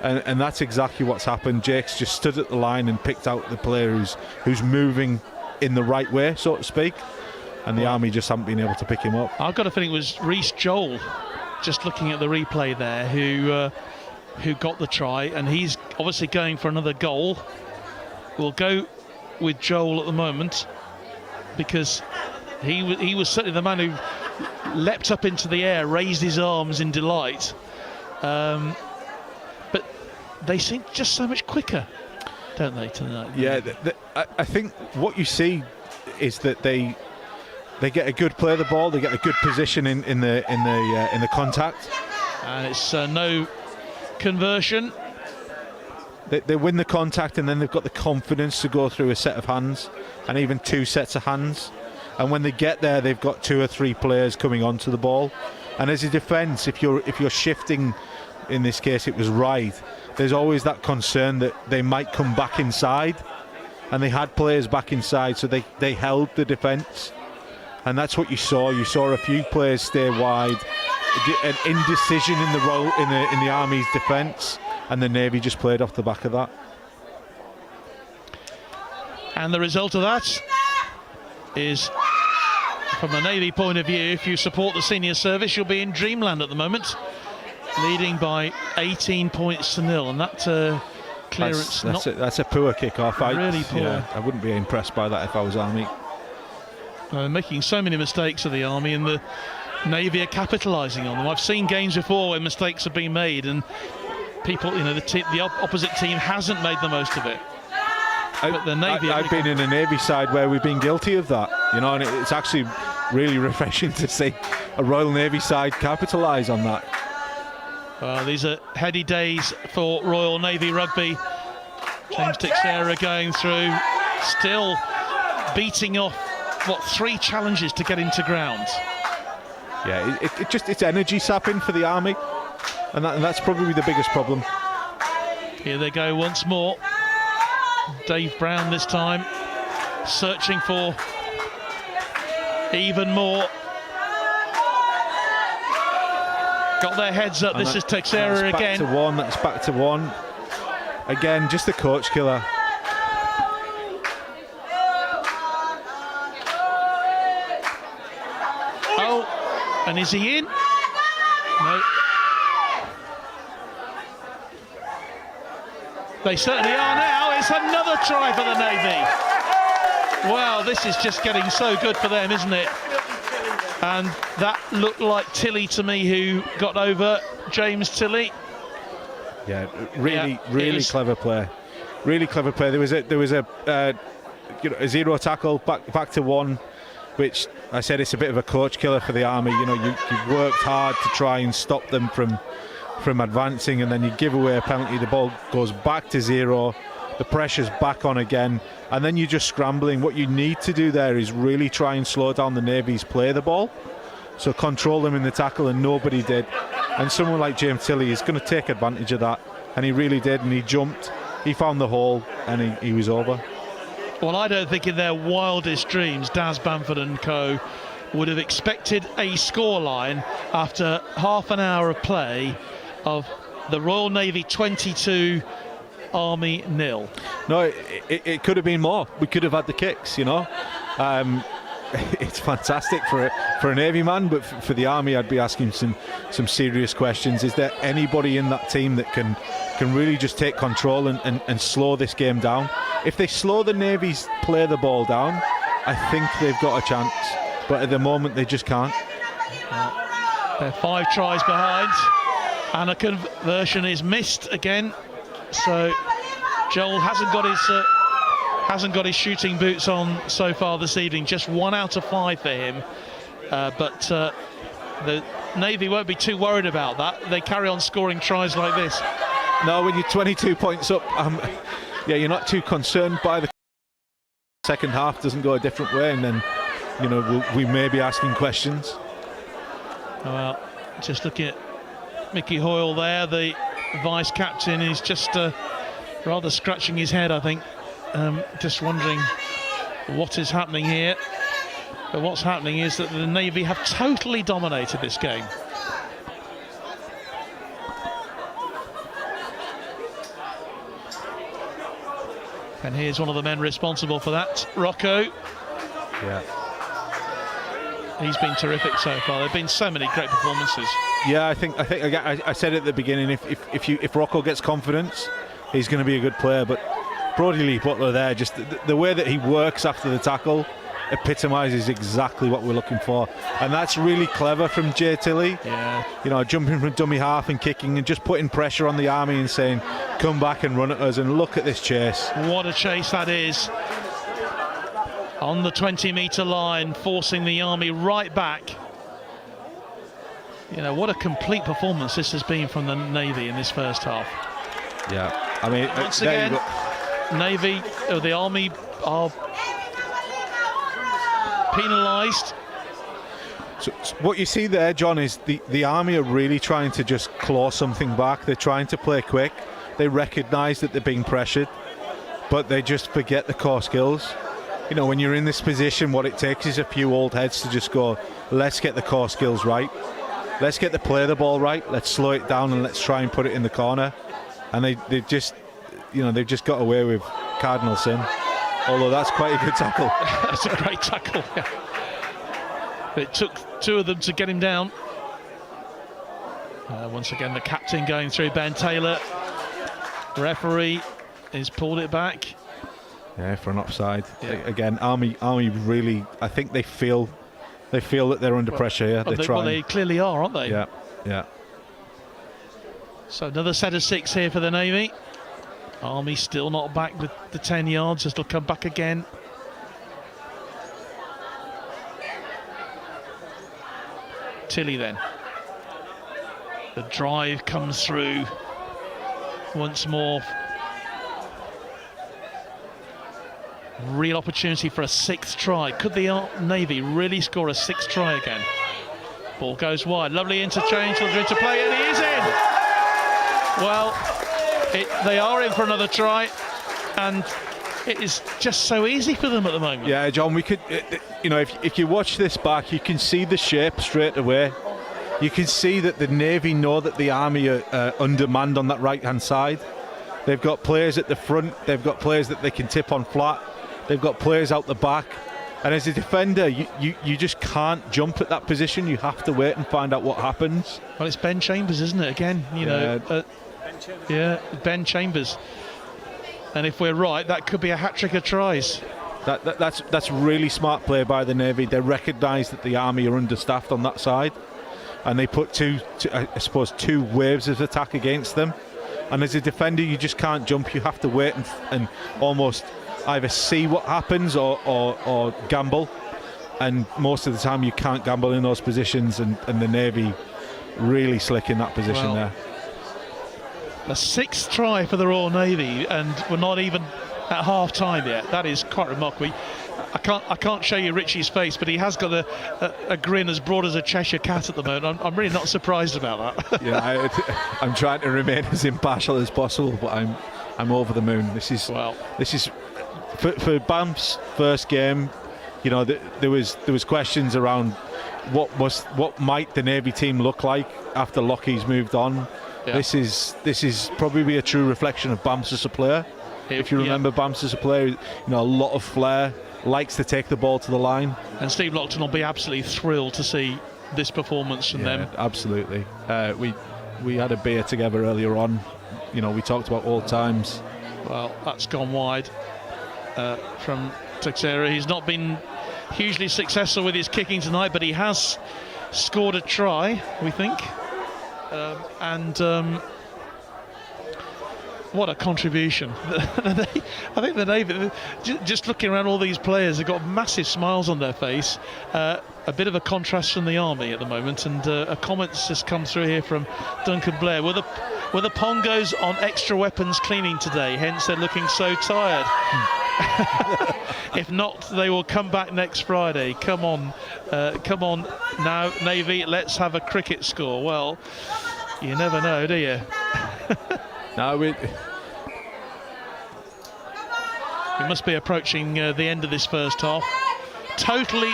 Speaker 5: And that's exactly what's happened. Jake's just stood at the line and picked out the player who's moving in the right way, so to speak. And the Army just haven't been able to pick him up.
Speaker 1: I've got a feeling it was Reece Joel, just looking at the replay there, who got the try, and he's obviously going for another goal. We'll go with Joel at the moment because he was certainly the man who leapt up into the air, raised his arms in delight. But they seem just so much quicker, don't they, tonight?
Speaker 5: Yeah, I think what you see is that they get a good play of the ball, they get a good position in the contact,
Speaker 1: and it's no conversion.
Speaker 5: They win the contact, and then they've got the confidence to go through a set of hands and even 2 sets of hands. And when they get there, they've got 2 or 3 players coming onto the ball. And as a defence, if you're shifting, in this case it was right, there's always that concern that they might come back inside. And they had players back inside, so they held the defence. And that's what you saw. You saw a few players stay wide, an indecision in the Army's defence, and the Navy just played off the back of that.
Speaker 1: And the result of that is, from a Navy point of view, if you support the senior service, you'll be in dreamland at the moment, leading by 18 points to 0. And that clearance,
Speaker 5: that's a poor kick-off.
Speaker 1: Really poor.
Speaker 5: Yeah, I wouldn't be impressed by that if I was Army.
Speaker 1: Making so many mistakes of the Army, and the Navy are capitalising on them. I've seen games before where mistakes have been made and people, the opposite team hasn't made the most of it. But the Navy,
Speaker 5: I've been in a Navy side where we've been guilty of that, and it's actually really refreshing to see a Royal Navy side capitalise on that.
Speaker 1: These are heady days for Royal Navy Rugby. James Teixeira going through, still beating off 3 challenges to get into ground.
Speaker 5: Yeah, it's energy sapping for the Army, and that's probably the biggest problem.
Speaker 1: Here they go once more. Dave Brown this time, searching for even more. Got their heads up. This is Teixeira again.
Speaker 5: That's back to one. Again, just a coach killer.
Speaker 1: Oh, and is he in? No. They certainly are now. It's another try for the Navy. Wow, this is just getting so good for them, isn't it? And that looked like Tilley to me, who got over James Tilley.
Speaker 5: Yeah, really clever play. Really clever play. There was a zero tackle back to one, which I said it's a bit of a coach killer for the Army. You've worked hard to try and stop them from advancing, and then you give away a penalty, the ball goes back to 0, the pressure's back on again, and then you're just scrambling. What you need to do there is really try and slow down the Navy's play of the ball, so control them in the tackle, and nobody did. And someone like James Tilley is going to take advantage of that, and he really did, and he jumped, he found the hole, and he was over.
Speaker 1: Well, I don't think in their wildest dreams Daz Bamford and co would have expected a scoreline after half an hour of play of the Royal Navy 22, Army 0.
Speaker 5: No, it could have been more. We could have had the kicks, It's fantastic for a Navy man, but for the Army, I'd be asking some serious questions. Is there anybody in that team that can really just take control and slow this game down? If they slow the Navy's play the ball down, I think they've got a chance. But at the moment, they just can't.
Speaker 1: They're 5 tries behind, and a conversion is missed again. So Joel hasn't got his shooting boots on so far this evening. Just 1 out of 5 for him. But the Navy won't be too worried about that. They carry on scoring tries like this.
Speaker 5: No, when you're 22 points up, yeah, you're not too concerned by the second half doesn't go a different way, and then, you know, we may be asking questions.
Speaker 1: Well, just looking at Mickey Hoyle there, the vice captain, is just rather scratching his head, I think, just wondering what is happening here. But what's happening is that the Navy have totally dominated this game. And here's one of the men responsible for that, Rocco.
Speaker 5: Yeah.
Speaker 1: He's been terrific so far. There have been so many great performances.
Speaker 5: Yeah, I think I said at the beginning, if Rocco gets confidence, he's going to be a good player. But Brodie Lee Butler there, just the way that he works after the tackle epitomises exactly what we're looking for, and that's really clever from Jay Tilley.
Speaker 1: Yeah,
Speaker 5: you know, jumping from dummy half and kicking and just putting pressure on the Army and saying, come back and run at us, and look at this chase.
Speaker 1: What a chase that is, on the 20-metre line, forcing the Army right back. You know, what a complete performance this has been from the Navy in this first half.
Speaker 5: Yeah, I mean,
Speaker 1: once again, Navy, the Army are penalised.
Speaker 5: So what you see there, John, is the Army are really trying to just claw something back. They're trying to play quick. They recognise that they're being pressured, but they just forget the core skills. You know, when you're in this position, what it takes is a few old heads to just go, let's get the core skills right. Let's get the play of the ball right. Let's slow it down and let's try and put it in the corner. And they've just got away with cardinal sin. Although that's quite a good tackle.
Speaker 1: That's a great tackle. It took two of them to get him down. Once again, the captain going through, Ben Taylor. The referee has pulled it back.
Speaker 5: Yeah, for an offside.
Speaker 1: Yeah.
Speaker 5: Again, Army really, I think they feel that they're under pressure here.
Speaker 1: Well, they clearly are, aren't they?
Speaker 5: Yeah, yeah.
Speaker 1: So another set of 6 here for the Navy. Army still not back with the 10 yards, as they'll come back again. Tilley then. The drive comes through once more. Real opportunity for a 6th try. Could the Navy really score a 6th try again? Ball goes wide. Lovely interchange. They'll into play, and he is in. Well, they are in for another try, and it is just so easy for them at the moment.
Speaker 5: Yeah, John, we could, you know, if you watch this back, you can see the shape straight away. You can see that the Navy know that the Army are undermanned on that right-hand side. They've got players at the front. They've got players that they can tip on flat. They've got players out the back. And as a defender, you just can't jump at that position. You have to wait and find out what happens.
Speaker 1: Well, it's Ben Chambers, isn't it? Again, you know. Yeah, Ben Chambers. And if we're right, that could be a hat-trick of tries.
Speaker 5: That's really smart play by the Navy. They recognise that the Army are understaffed on that side, and they put two waves of attack against them. And as a defender, you just can't jump. You have to wait and almost either see what happens or gamble. And most of the time, you can't gamble in those positions. And the Navy really slick in that position there.
Speaker 1: A 6th try for the Royal Navy, and we're not even at half time yet. That is quite remarkable. I can't show you Richie's face, but he has got a grin as broad as a Cheshire cat at the moment. I'm really not surprised about that.
Speaker 5: Yeah, I'm trying to remain as impartial as possible, but I'm over the moon. This is for Banff's first game. You know, there was questions around what might the Navy team look like after Lockheed's moved on. Yeah. This is probably a true reflection of Banffs as a player. If you remember Banffs as a player, you know, a lot of flair, likes to take the ball to the line.
Speaker 1: And Steve Lockton will be absolutely thrilled to see this performance from them.
Speaker 5: Absolutely. We had a beer together earlier on. You know, we talked about old times.
Speaker 1: Well, that's gone wide from Teixeira. He's not been hugely successful with his kicking tonight, but he has scored a try, we think. What a contribution. I think the Navy, just looking around all these players, have got massive smiles on their face. A bit of a contrast from the Army at the moment, and a comment's just come through here from Duncan Blair. Were the Pongos on extra weapons cleaning today, hence they're looking so tired? If not, they will come back next Friday. Come on now, Navy, let's have a cricket score. Well, you never know, do you?
Speaker 5: No, we
Speaker 1: must be approaching the end of this first half. Totally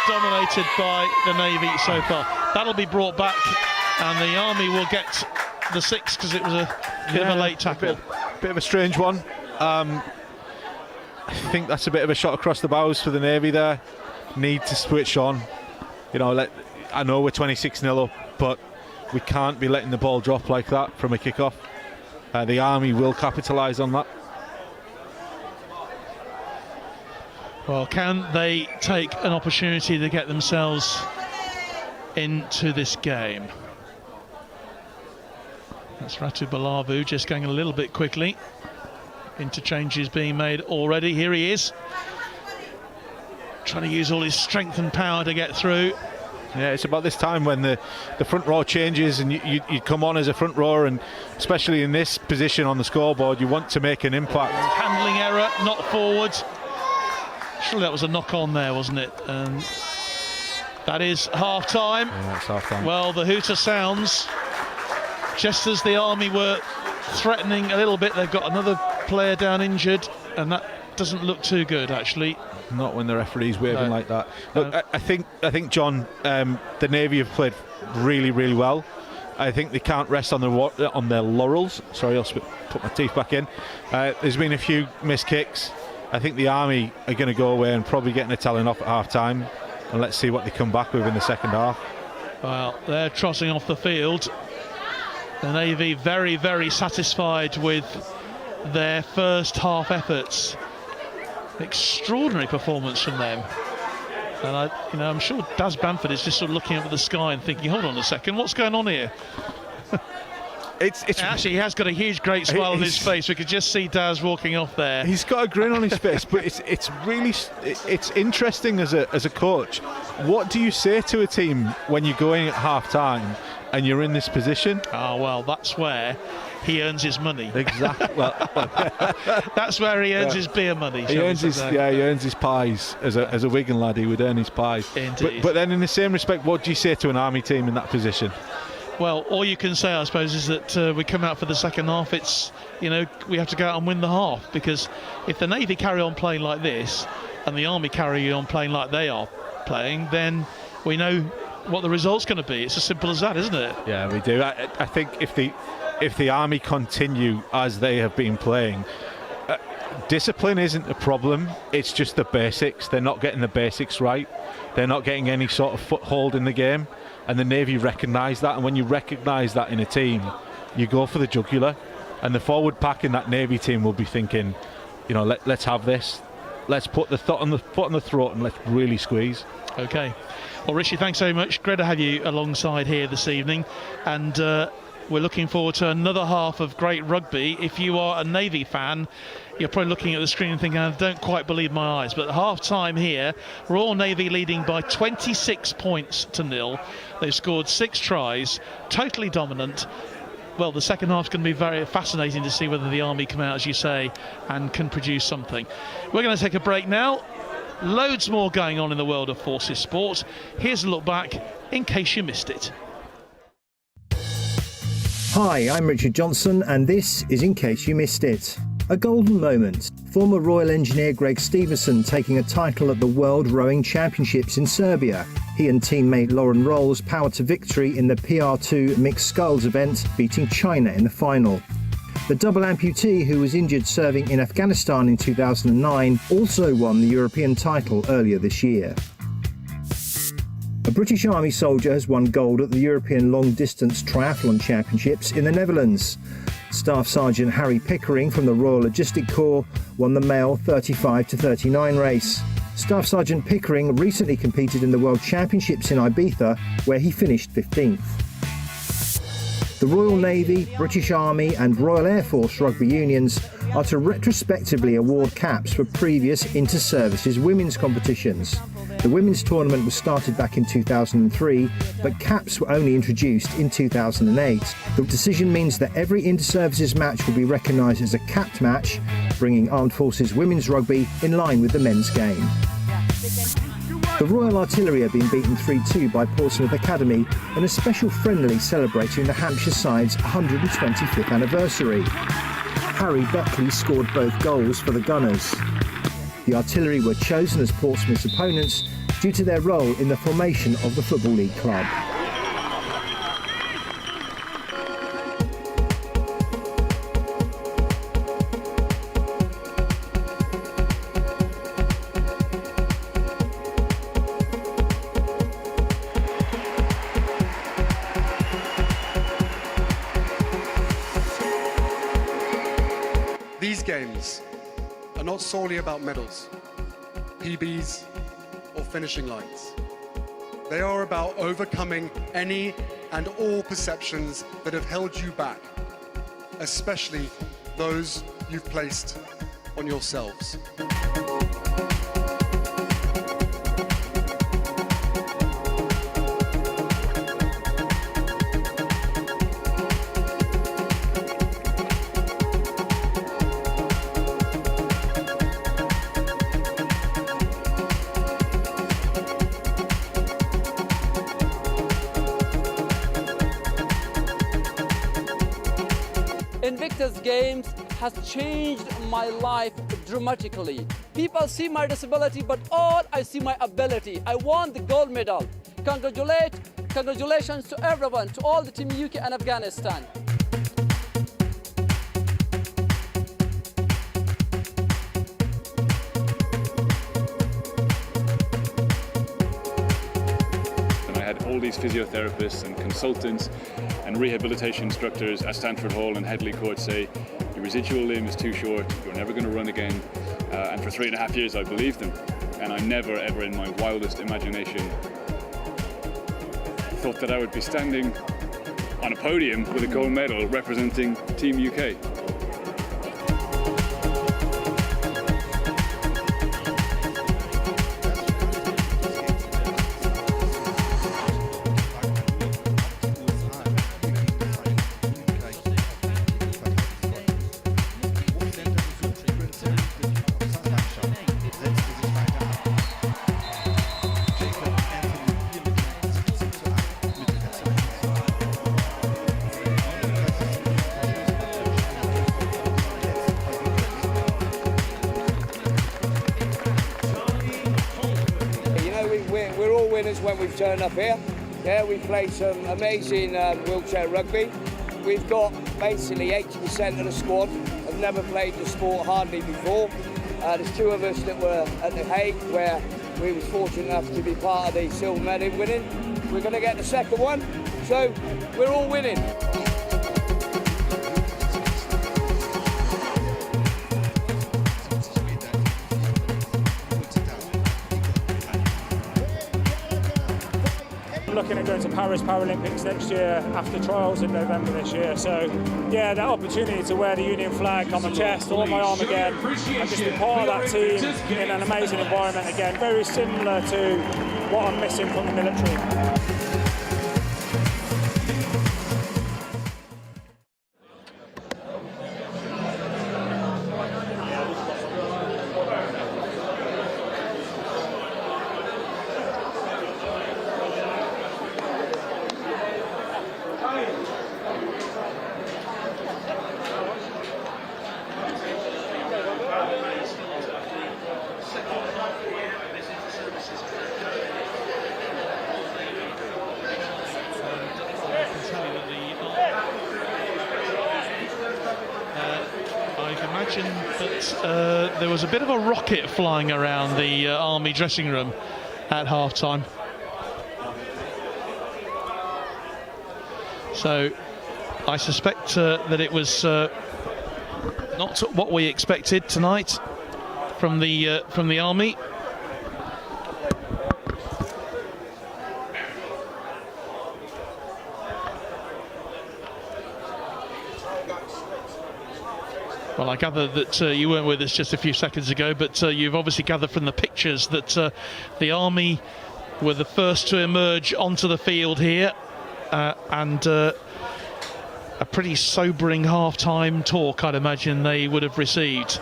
Speaker 1: dominated by the Navy so far. That'll be brought back, and the Army will get the 6 because it was a bit of a late tackle.
Speaker 5: Bit of a strange one. I think that's a bit of a shot across the bows for the Navy there. Need to switch on. You know, I know we're 26-0 up, but we can't be letting the ball drop like that from a kick-off. The Army will capitalise on that.
Speaker 1: Well, can they take an opportunity to get themselves into this game? That's Ratu Balavu just going a little bit quickly. Interchanges being made already. Here he is, trying to use all his strength and power to get through.
Speaker 5: Yeah, it's about this time when the front row changes and you come on as a front rower, and especially in this position on the scoreboard, you want to make an impact.
Speaker 1: Handling error, not forward. Surely that was a knock on there, wasn't it? That is half time.
Speaker 5: Yeah, it's half time.
Speaker 1: Well, the hooter sounds just as the Army were threatening a little bit. They've got another player down injured, and that doesn't look too good, actually.
Speaker 5: Not when the referee's waving like that. Look, I think John, the Navy have played really, really well. I think they can't rest on their laurels. Sorry, I'll put my teeth back in. There's been a few missed kicks. I think the Army are going to go away and probably get an Italian off at half time, and let's see what they come back with in the second half.
Speaker 1: Well, they're trotting off the field. The Navy very, very satisfied with their first half efforts. Extraordinary performance from them, and I'm sure Daz Bamford is just sort of looking up at the sky and thinking, hold on a second, what's going on here?
Speaker 5: It's
Speaker 1: actually, he has got a huge great smile on his face. We could just see Daz walking off there.
Speaker 5: He's got a grin on his face, but it's really interesting as a coach. What do you say to a team when you're going at half time and you're in this position?
Speaker 1: Oh, well, that's where he earns his money.
Speaker 5: Exactly. Well,
Speaker 1: that's where he earns his beer money.
Speaker 5: He earns his pies. As a Wigan lad, he would earn his pies.
Speaker 1: Indeed.
Speaker 5: But then, in the same respect, what do you say to an Army team in that position?
Speaker 1: Well, all you can say, I suppose, is that we come out for the second half. It's, we have to go out and win the half, because if the Navy carry on playing like this and the Army carry on playing like they are playing, then we know what the result's going to be. It's as simple as that, isn't it?
Speaker 5: Yeah, we do. I think if the Army continue as they have been playing, discipline isn't a problem. It's just the basics. They're not getting the basics right. They're not getting any sort of foothold in the game. And the Navy recognise that, and when you recognise that in a team, you go for the jugular. And the forward pack in that Navy team will be thinking, let's have this. Let's put the foot on the throat and let's really squeeze.
Speaker 1: Okay. Well, Rishi, thanks very much. Great to have you alongside here this evening. And we're looking forward to another half of great rugby. If you are a Navy fan, you're probably looking at the screen and thinking, I don't quite believe my eyes. But at half-time here, Royal Navy leading by 26 points to 0. They've scored 6 tries, totally dominant. Well, the second half's going to be very fascinating to see whether the Army come out, as you say, and can produce something. We're going to take a break now. Loads more going on in the world of forces sport. Here's a look back in case you missed it.
Speaker 3: Hi, I'm Richard Johnson, and this is In Case You Missed It. A golden moment. Former Royal Engineer Greg Stevenson taking a title at the World Rowing Championships in Serbia. He and teammate Lauren Rolls powered to victory in the PR2 mixed sculls event, beating China in the final. The double amputee, who was injured serving in Afghanistan in 2009, also won the European title earlier this year. A British Army soldier has won gold at the European Long Distance Triathlon Championships in the Netherlands. Staff Sergeant Harry Pickering from the Royal Logistic Corps won the male 35-39 race. Staff Sergeant Pickering recently competed in the World Championships in Ibiza, where he finished 15th.
Speaker 6: The Royal Navy, British Army and Royal Air Force rugby unions are to retrospectively award caps for previous inter-services women's competitions. The women's tournament was started back in 2003, but caps were only introduced in 2008. The decision means that every inter-services match will be recognised as a capped match, bringing Armed Forces women's rugby in line with the men's game. The Royal Artillery have been beaten 3-2 by Portsmouth Academy in a special friendly celebrating the Hampshire side's 125th anniversary. Harry Beckley scored both goals for the Gunners. The Artillery were chosen as Portsmouth's opponents due to their role in the formation of the Football League club.
Speaker 7: These games are not solely about medals, PBs, or finishing lines. They are about overcoming any and all perceptions that have held you back, especially those you've placed on yourselves.
Speaker 8: Invictus Games has changed my life dramatically. People see my disability, but all I see my ability. I won the gold medal. Congratulations to everyone, to all the Team UK and Afghanistan.
Speaker 9: I had all these physiotherapists and consultants and rehabilitation instructors at Stanford Hall and Headley Court say, your residual limb is too short, you're never going to run again. And for 3.5 years I believed them. And I never ever in my wildest imagination thought that I would be standing on a podium with a gold medal representing Team UK.
Speaker 10: We're all winners when we've turned up here. Yeah, we play some amazing wheelchair rugby. We've got basically 80% of the squad have never played the sport hardly before. There's 2 of us that were at The Hague where we was fortunate enough to be part of the silver medal winning. We're going to get the second one, so we're all winning.
Speaker 11: Looking at going to Paris Paralympics next year after trials in November this year. So yeah, that opportunity to wear the Union flag on my chest or on my arm again and just be part of that team in an amazing environment again, very similar to what I'm missing from the military.
Speaker 1: That there was a bit of a rocket flying around the Army dressing room at half-time. So I suspect that it was not what we expected tonight from the Army. Well, I gather that you weren't with us just a few seconds ago, but you've obviously gathered from the pictures that the Army were the first to emerge onto the field here, and a pretty sobering half-time talk, I'd imagine they would have received.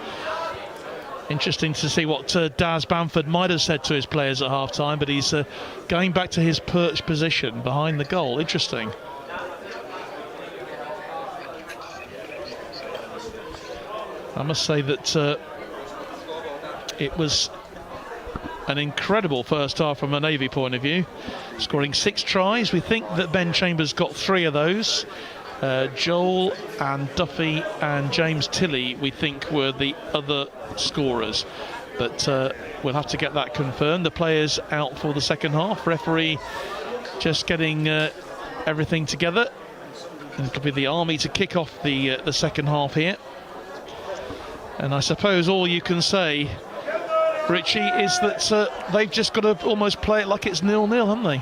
Speaker 1: Interesting to see what Daz Bamford might have said to his players at half-time, but he's going back to his perch position behind the goal. Interesting. I must say that it was an incredible first half from a Navy point of view, scoring 6 tries. We think that Ben Chambers got 3 of those. Joel and Duffy and James Tilley, we think, were the other scorers, but we'll have to get that confirmed. The players out for the second half. Referee just getting everything together. And it'll be the Army to kick off the second half here. And I suppose all you can say, Richie, is that they've just got to almost play it like it's 0-0, haven't they?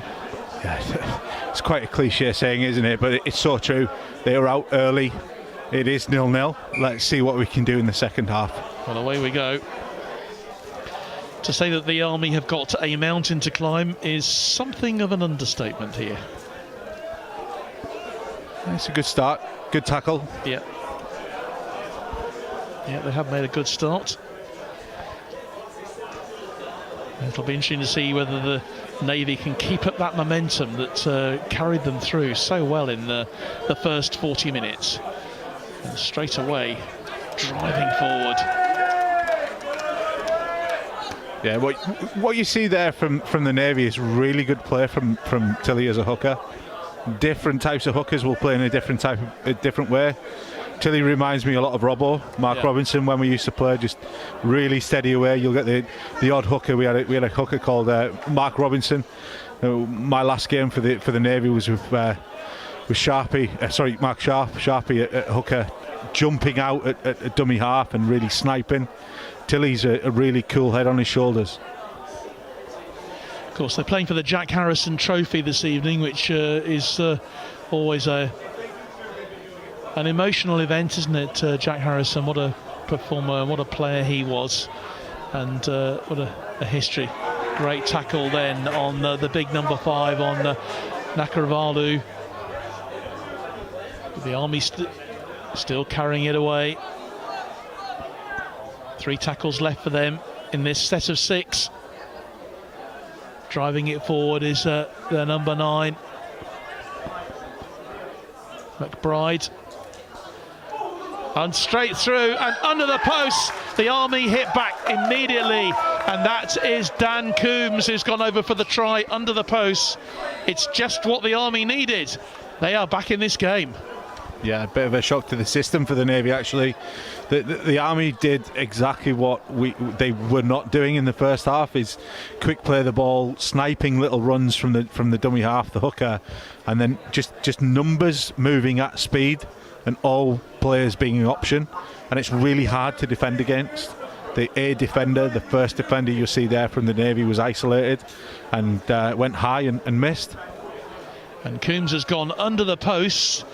Speaker 5: Yeah, it's quite a cliche saying, isn't it? But it's so true. They were out early. It is 0-0. Let's see what we can do in the second half.
Speaker 1: Well, away we go. To say that the Army have got a mountain to climb is something of an understatement here.
Speaker 5: It's a good start. Good tackle.
Speaker 1: Yeah. Yeah, they have made a good start. It'll be interesting to see whether the Navy can keep up that momentum that carried them through so well in the first 40 minutes. And straight away, driving forward.
Speaker 5: Yeah, what you see there from the Navy is really good play from Tilley as a hooker. Different types of hookers will play in a different way. Tilley reminds me a lot of Mark Robinson, when we used to play, just really steady away. You'll get the odd hooker. We had a hooker called Mark Robinson. My last game for the Navy was with Sharpie. Mark Sharpie at hooker, jumping out at dummy half and really sniping. Tilley's a really cool head on his shoulders.
Speaker 1: Of course, they're playing for the Jack Harrison Trophy this evening, which is always an emotional event, isn't it? Jack Harrison, what a performer, what a player he was, and what a history. Great tackle then on the big number 5 on Nakaravalu. The Army still carrying it away. 3 tackles left for them in this set of 6. Driving it forward is their number 9, McBride. And straight through and under the post. The Army hit back immediately, and that is Dan Coombs, who's gone over for the try under the post. It's just what the Army needed. They are back in this game.
Speaker 5: Yeah, a bit of a shock to the system for the Navy, actually. The Army did exactly what they were not doing in the first half, is quick play the ball, sniping little runs from the dummy half, the hooker, and then just numbers moving at speed, and all players being an option, and it's really hard to defend against. The A defender, the first defender you see there from the Navy, was isolated and went high and missed.
Speaker 1: And Coombs has gone under the posts,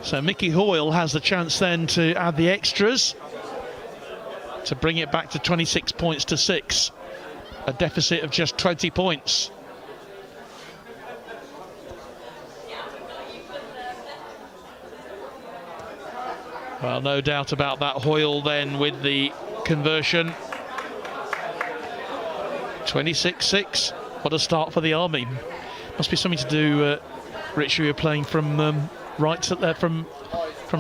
Speaker 1: so Mickey Hoyle has the chance then to add the extras to bring it back to 26 points to 6, a deficit of just 20 points. Well, no doubt about that. Hoyle then with the conversion. 26-6. What a start for the Army. Must be something to do, Rich, you're playing from right to from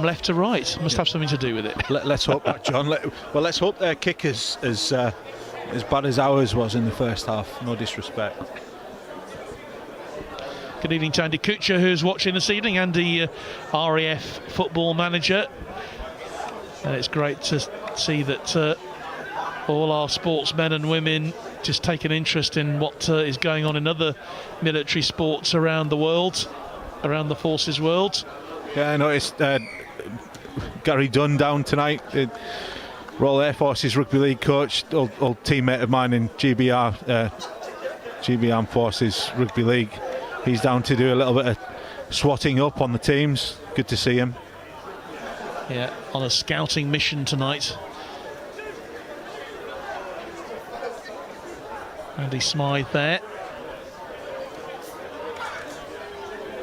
Speaker 1: left to right. Must have something to do with it.
Speaker 5: Let's hope that, John. Let's hope their kick is as bad as ours was in the first half. No disrespect.
Speaker 1: Good evening to Andy Kutcher, who's watching this evening. Andy, RAF football manager. And it's great to see that all our sportsmen and women just take an interest in what is going on in other military sports around the world, around the forces world.
Speaker 5: Yeah, I noticed Gary Dunn down tonight, the Royal Air Force's Rugby League coach, old teammate of mine in GB Armed Forces Rugby League. He's down to do a little bit of swatting up on the teams. Good to see him.
Speaker 1: Yeah, on a scouting mission tonight. Andy Smythe there.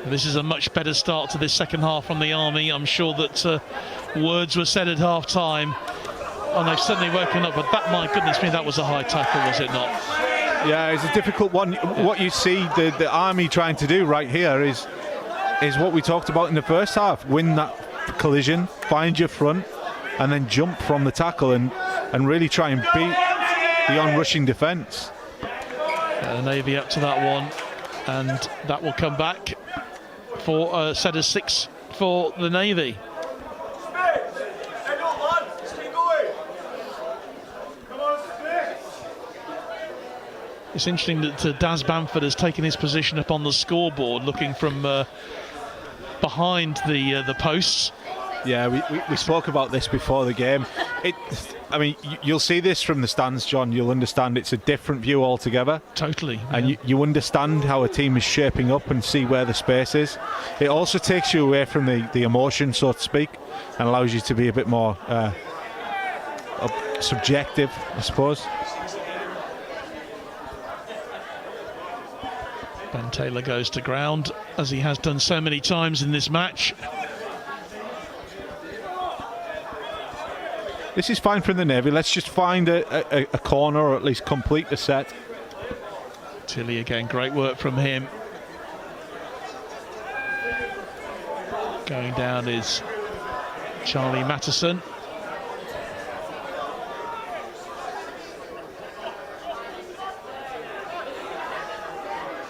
Speaker 1: This is a much better start to this second half from the Army. I'm sure that words were said at half time. Oh, they've suddenly woken up, but that, my goodness me, that was a high tackle, was it not?
Speaker 5: Yeah, it's a difficult one. What you see the Army trying to do right here is what we talked about in the first half. Win that collision, find your front, and then jump from the tackle and really try and beat the on-rushing defence.
Speaker 1: The Navy up to that one, and that will come back for a set of 6 for the Navy. It's interesting that Daz Bamford has taken his position up on the scoreboard, looking from behind the posts.
Speaker 5: Yeah, we spoke about this before the game. I mean, you'll see this from the stands, John. You'll understand it's a different view altogether.
Speaker 1: Totally.
Speaker 5: And
Speaker 1: yeah.
Speaker 5: you understand how a team is shaping up and see where the space is. It also takes you away from the emotion, so to speak, and allows you to be a bit more subjective, I suppose.
Speaker 1: Ben Taylor goes to ground, as he has done so many times in this match.
Speaker 5: This is fine from the Navy. Let's just find a corner, or at least complete the set.
Speaker 1: Tilly again, great work from him. Going down is Charlie Mattison.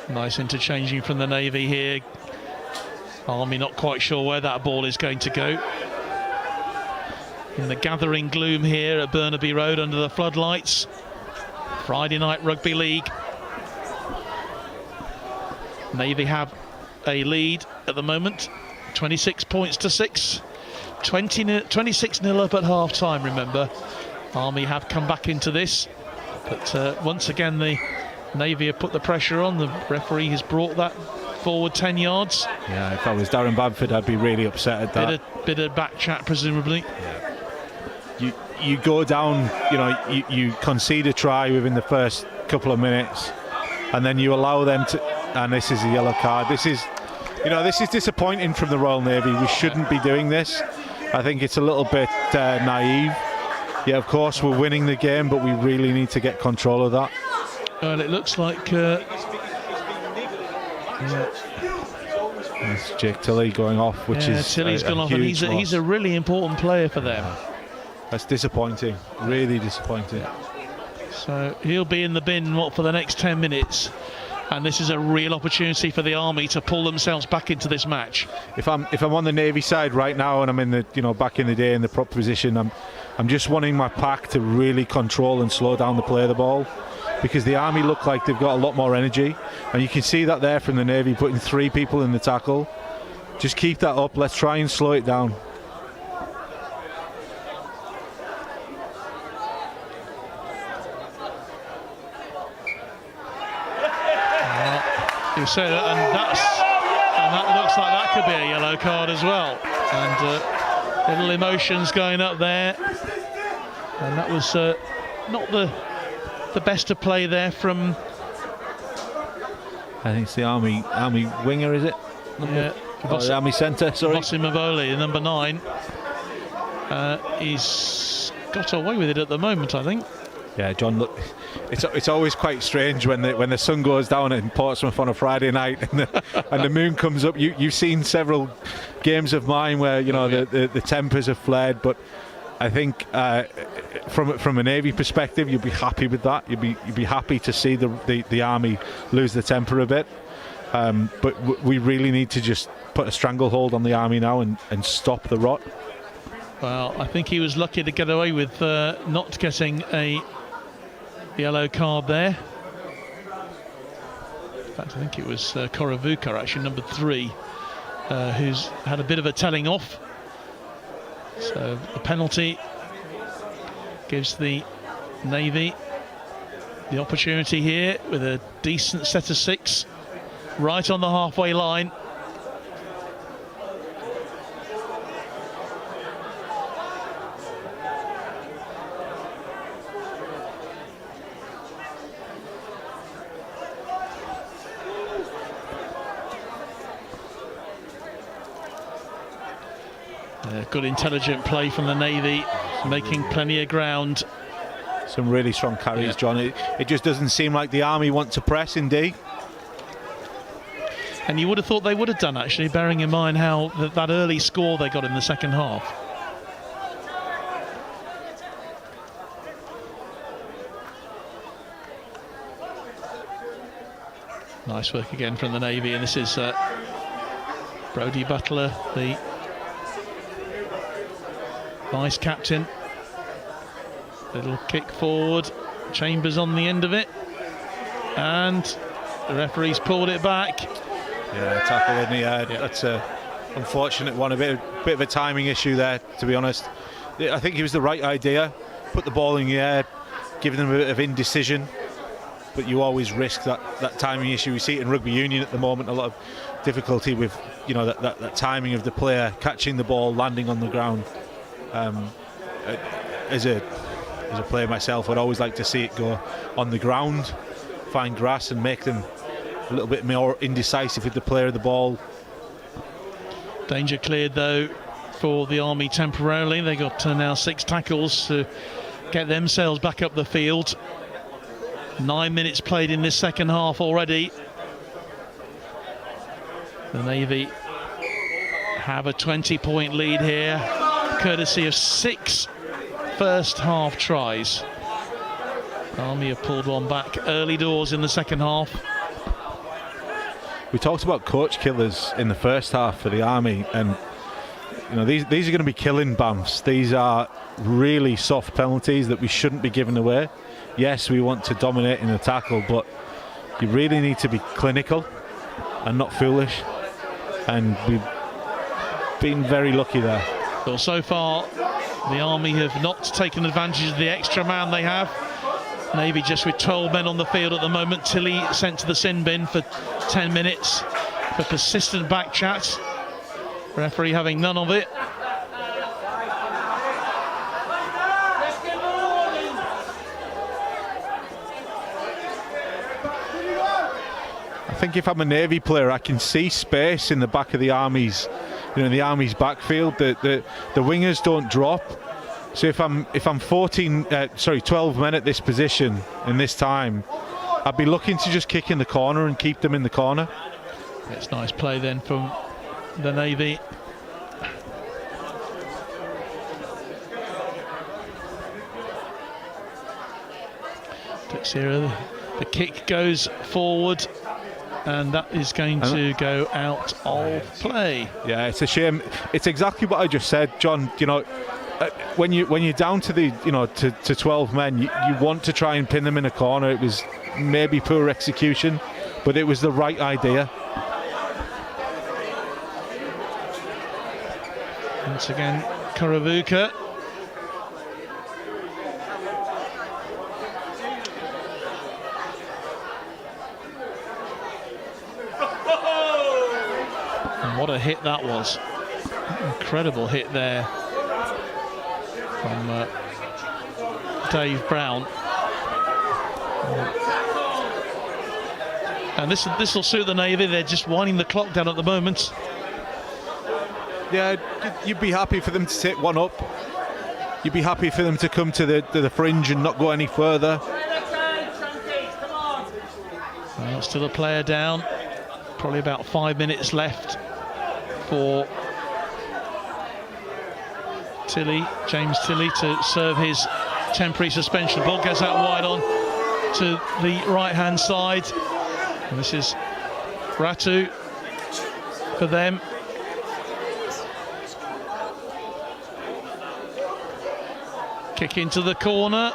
Speaker 1: Nice interchanging from the Navy here. Army not quite sure where that ball is going to go. In the gathering gloom here at Burnaby Road under the floodlights. Friday night rugby league. Navy have a lead at the moment, 26 points to 6. 26-0 up at half time, remember. Army have come back into this, but once again the Navy have put the pressure on. The referee has brought that forward 10 yards.
Speaker 5: Yeah, if I was Darren Bamford, I'd be really upset at that.
Speaker 1: Bit of back chat, presumably.
Speaker 5: Yeah. You go down, you concede a try within the first couple of minutes, and then you allow them to, and this is a yellow card. This is disappointing from the Royal Navy. We shouldn't be doing this. I think it's a little bit naive. Yeah, of course we're winning the game, but we really need to get control of that.
Speaker 1: Well, it looks like
Speaker 5: It's Jake Tilley going off, which is
Speaker 1: Tilley's gone off, and he's a really important player for them.
Speaker 5: That's disappointing, really disappointing.
Speaker 1: So he'll be in the bin for the next 10 minutes, and this is a real opportunity for the Army to pull themselves back into this match.
Speaker 5: If I'm on the Navy side right now, and I'm in the back in the day in the prop position, I'm just wanting my pack to really control and slow down the play of the ball, because the Army look like they've got a lot more energy, and you can see that there from the Navy, putting 3 people in the tackle. Just keep that up. Let's try and slow it down.
Speaker 1: You say that, and that looks like that could be a yellow card as well. And little emotions going up there, and that was not the best of play there from.
Speaker 5: I think it's the Army winger, is it?
Speaker 1: Yeah,
Speaker 5: the Army centre. Sorry,
Speaker 1: Bossy Mavoli, number 9. He's got away with it at the moment, I think.
Speaker 5: Yeah, John, look, it's always quite strange when the sun goes down in Portsmouth on a Friday night and the moon comes up. You've seen several games of mine where the tempers have flared, but I think from a Navy perspective, you'd be happy with that. You'd be happy to see the Army lose the temper a bit, but we really need to just put a stranglehold on the Army now and stop the rot.
Speaker 1: Well, I think he was lucky to get away with not getting a yellow card there. In fact, I think it was Koravuka, actually, number 3, who's had a bit of a telling off. So the penalty gives the Navy the opportunity here with a decent set of 6 right on the halfway line. Good intelligent play from the Navy, making plenty of ground.
Speaker 5: Some really strong carries, John. It just doesn't seem like the Army want to press in D.
Speaker 1: And you would have thought they would have done, actually, bearing in mind how that early score they got in the second half. Nice work again from the Navy, and this is Brodie Butler, the vice captain. Little kick forward, Chambers on the end of it, and the referee's pulled it back.
Speaker 5: Yeah, tackle in the air. Yeah. That's a unfortunate one. A bit of a timing issue there, to be honest. I think it was the right idea. Put the ball in the air, giving them a bit of indecision. But you always risk that timing issue. We see it in rugby union at the moment. A lot of difficulty with that timing of the player catching the ball, landing on the ground. As a player myself, I'd always like to see it go on the ground, find grass, and make them a little bit more indecisive with the player of the ball.
Speaker 1: Danger cleared though for the Army temporarily. They got now 6 tackles to get themselves back up the field. 9 minutes played in this second half already. The Navy have a 20-point lead here, courtesy of 6 first half tries. Army have pulled one back early doors in the second half.
Speaker 5: We talked about coach killers in the first half for the Army, and these are going to be killing Banffs. These are really soft penalties that we shouldn't be giving away. Yes, we want to dominate in the tackle, but you really need to be clinical and not foolish, and we've been very lucky there.
Speaker 1: Well, so far the Army have not taken advantage of the extra man they have. Navy just with 12 men on the field at the moment. Tilley sent to the sin bin for 10 minutes for persistent back chat. Referee having none of it.
Speaker 5: I think if I'm a Navy player, I can see space in the back of the Army's, the Army's backfield. The wingers don't drop. So if I'm 12 men at this position in this time, I'd be looking to just kick in the corner and keep them in the corner.
Speaker 1: It's nice play then from the Navy. The kick goes forward, and that is going to go out of play.
Speaker 5: Yeah, it's a shame. It's exactly what I just said, John. When you're down to the to 12 men, you want to try and pin them in a corner. It was maybe poor execution, but it was the right idea.
Speaker 1: Once again, Karavuka. And what a hit that was. Incredible hit there from Dave Brown. And this will suit the Navy. They're just winding the clock down at the moment.
Speaker 5: Yeah, you'd be happy for them to take one up. You'd be happy for them to come to the fringe and not go any further.
Speaker 1: Well, still a player down. Probably about 5 minutes left for James Tilley to serve his temporary suspension. Ball goes out wide on to the right hand side, and this is Ratu for them. Kick into the corner,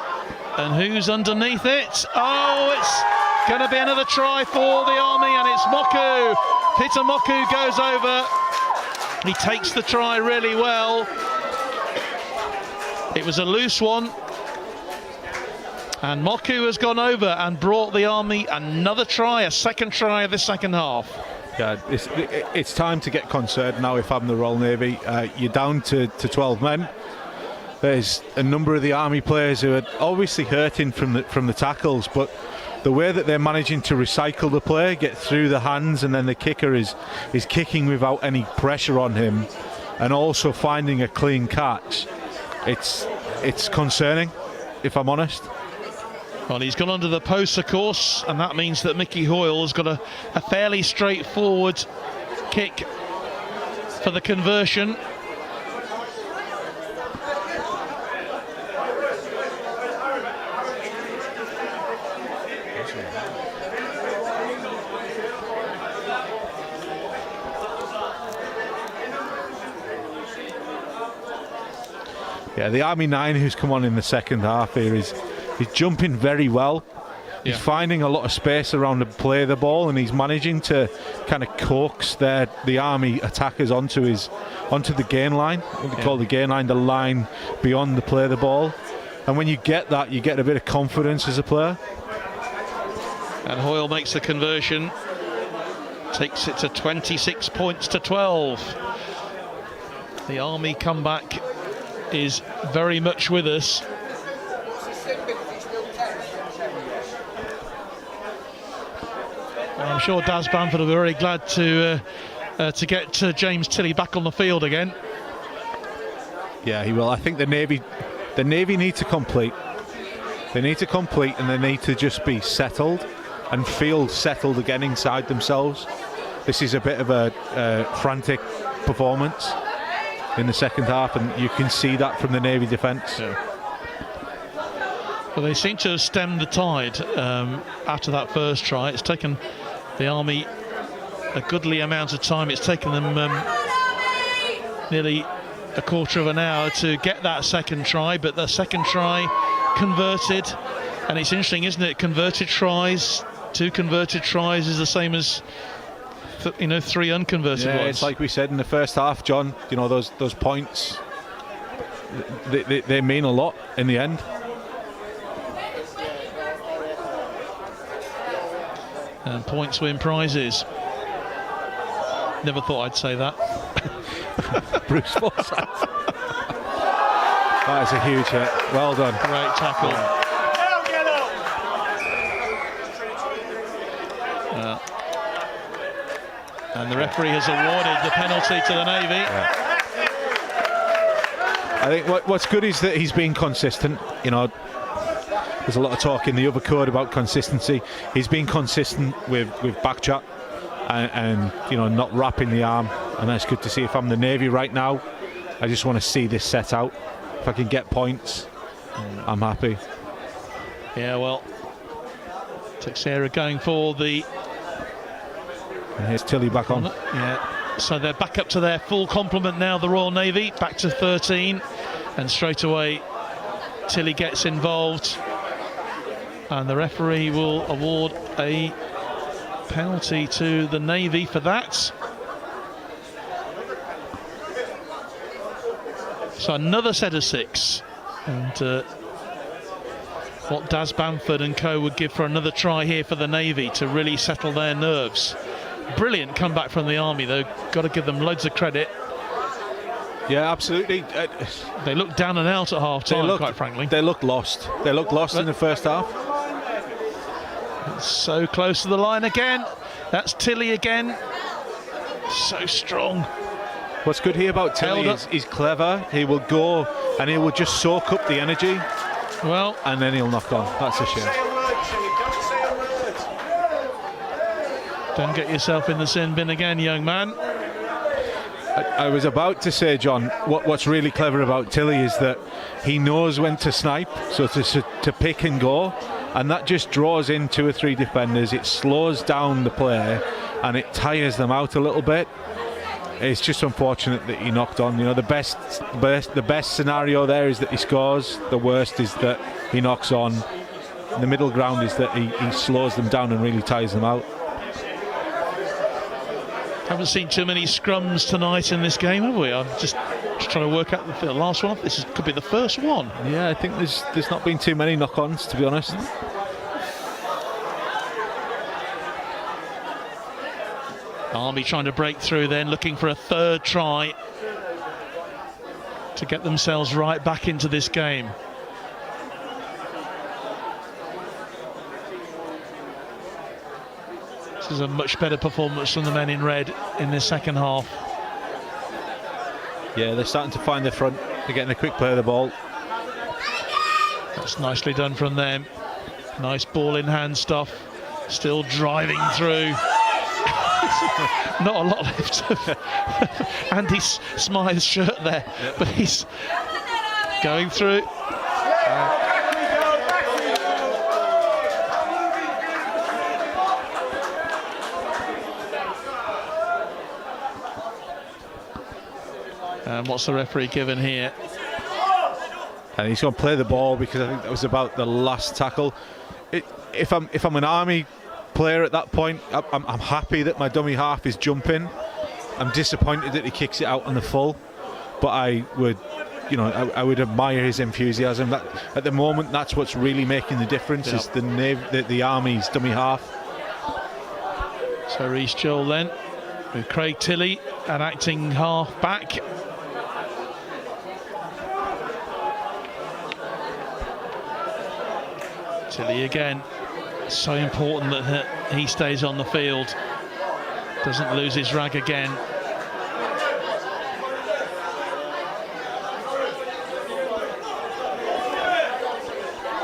Speaker 1: and who's underneath it? Oh, it's going to be another try for the Army, and it's Moku. Peter Moku goes over. He takes the try really well. It was a loose one, and Moku has gone over and brought the Army another try, a second try of the second half.
Speaker 5: Yeah, it's time to get concerned now if I'm the Royal Navy. You're down to 12 men. There's a number of the Army players who are obviously hurting from the tackles, but the way that they're managing to recycle the play, get through the hands, and then the kicker is kicking without any pressure on him. and also finding a clean catch, it's concerning, if I'm honest.
Speaker 1: Well, he's gone under the post, of course, and that means that Mickey Hoyle has got a fairly straightforward kick for the conversion.
Speaker 5: Yeah, the Army 9 who's come on in the second half here is jumping very well. He's finding a lot of space around to play the ball, and he's managing to kind of coax the Army attackers onto the gain line. What we call the gain line, the line beyond the play the ball. And when you get that, you get a bit of confidence as a player.
Speaker 1: And Hoyle makes the conversion, takes it to 26 points to 12. The Army comeback is very much with us. I'm sure Daz Bamford will be very glad to get James Tilley back on the field again.
Speaker 5: Yeah, he will. I think the Navy need to complete. They need to complete, and they need to just be settled and feel settled again inside themselves. This is a bit of a frantic performance in the second half, and you can see that from the Navy defence.
Speaker 1: Yeah. Well, they seem to have stemmed the tide after that first try. It's taken the Army a goodly amount of time. It's taken them nearly a quarter of an hour to get that second try, but the second try converted. And it's interesting, isn't it? Converted tries, 2 converted tries is the same as 3 unconverted ones.
Speaker 5: It's like we said in the first half, John. Those points, they mean a lot in the end.
Speaker 1: And points win prizes. Never thought I'd say that.
Speaker 5: Bruce Forsyth. That is a huge hit. Well done.
Speaker 1: Great tackle. And the referee has awarded the penalty to the Navy.
Speaker 5: I think what's good is that he's been consistent. There's a lot of talk in the other code about consistency. He's been consistent with back chat and not wrapping the arm, and that's good to see. If I'm the Navy right now, I just want to see this set out. If I can get points, I'm happy.
Speaker 1: Yeah, well, Texera going for the...
Speaker 5: And here's Tilley back on.
Speaker 1: Yeah, so they're back up to their full complement now, the Royal Navy, back to 13, and straight away Tilley gets involved, and the referee will award a penalty to the Navy for that. So another set of 6, and what Daz Bamford and co would give for another try here for the Navy to really settle their nerves. Brilliant comeback from the Army, though. Got to give them loads of credit.
Speaker 5: Yeah, absolutely.
Speaker 1: They looked down and out at half-time, quite frankly.
Speaker 5: They looked lost. They looked lost in the first half.
Speaker 1: It's so close to the line again. That's Tilley again. So strong.
Speaker 5: What's good here about Tilley is he's clever. He will go and he will just soak up the energy.
Speaker 1: Well,
Speaker 5: and then he'll knock on. That's a shame.
Speaker 1: Don't get yourself in the sin bin again, young man.
Speaker 5: I was about to say, John, what's really clever about Tilley is that he knows when to snipe, so to pick and go, and that just draws in 2 or 3 defenders. It slows down the play and it tires them out a little bit. It's just unfortunate that he knocked on. The best scenario there is that he scores. The worst is that he knocks on. The middle ground is that he slows them down and really tires them out.
Speaker 1: Haven't seen too many scrums tonight in this game, have we? I'm just trying to work out the last one. This could be the first one.
Speaker 5: Yeah, I think there's not been too many knock-ons, to be honest.
Speaker 1: Army trying to break through then, looking for a third try to get themselves right back into this game. This is a much better performance from the men in red in this second half.
Speaker 5: Yeah, they're starting to find their front. They're getting a quick play of the ball.
Speaker 1: That's nicely done from them. Nice ball in hand stuff. Still driving through. Not a lot left of Andy Smythe's shirt there, but he's going through. And what's the referee given here?
Speaker 5: And he's going to play the ball because I think that was about the last tackle. If I'm an Army player at that point, I'm happy that my dummy half is jumping. I'm disappointed that he kicks it out on the full, but I would admire his enthusiasm. That at the moment, that's what's really making the difference. Is the Army's dummy half.
Speaker 1: So Reece Joel then with Craig Tilley, an acting half back. Tilley again. So important that he stays on the field, doesn't lose his rag again.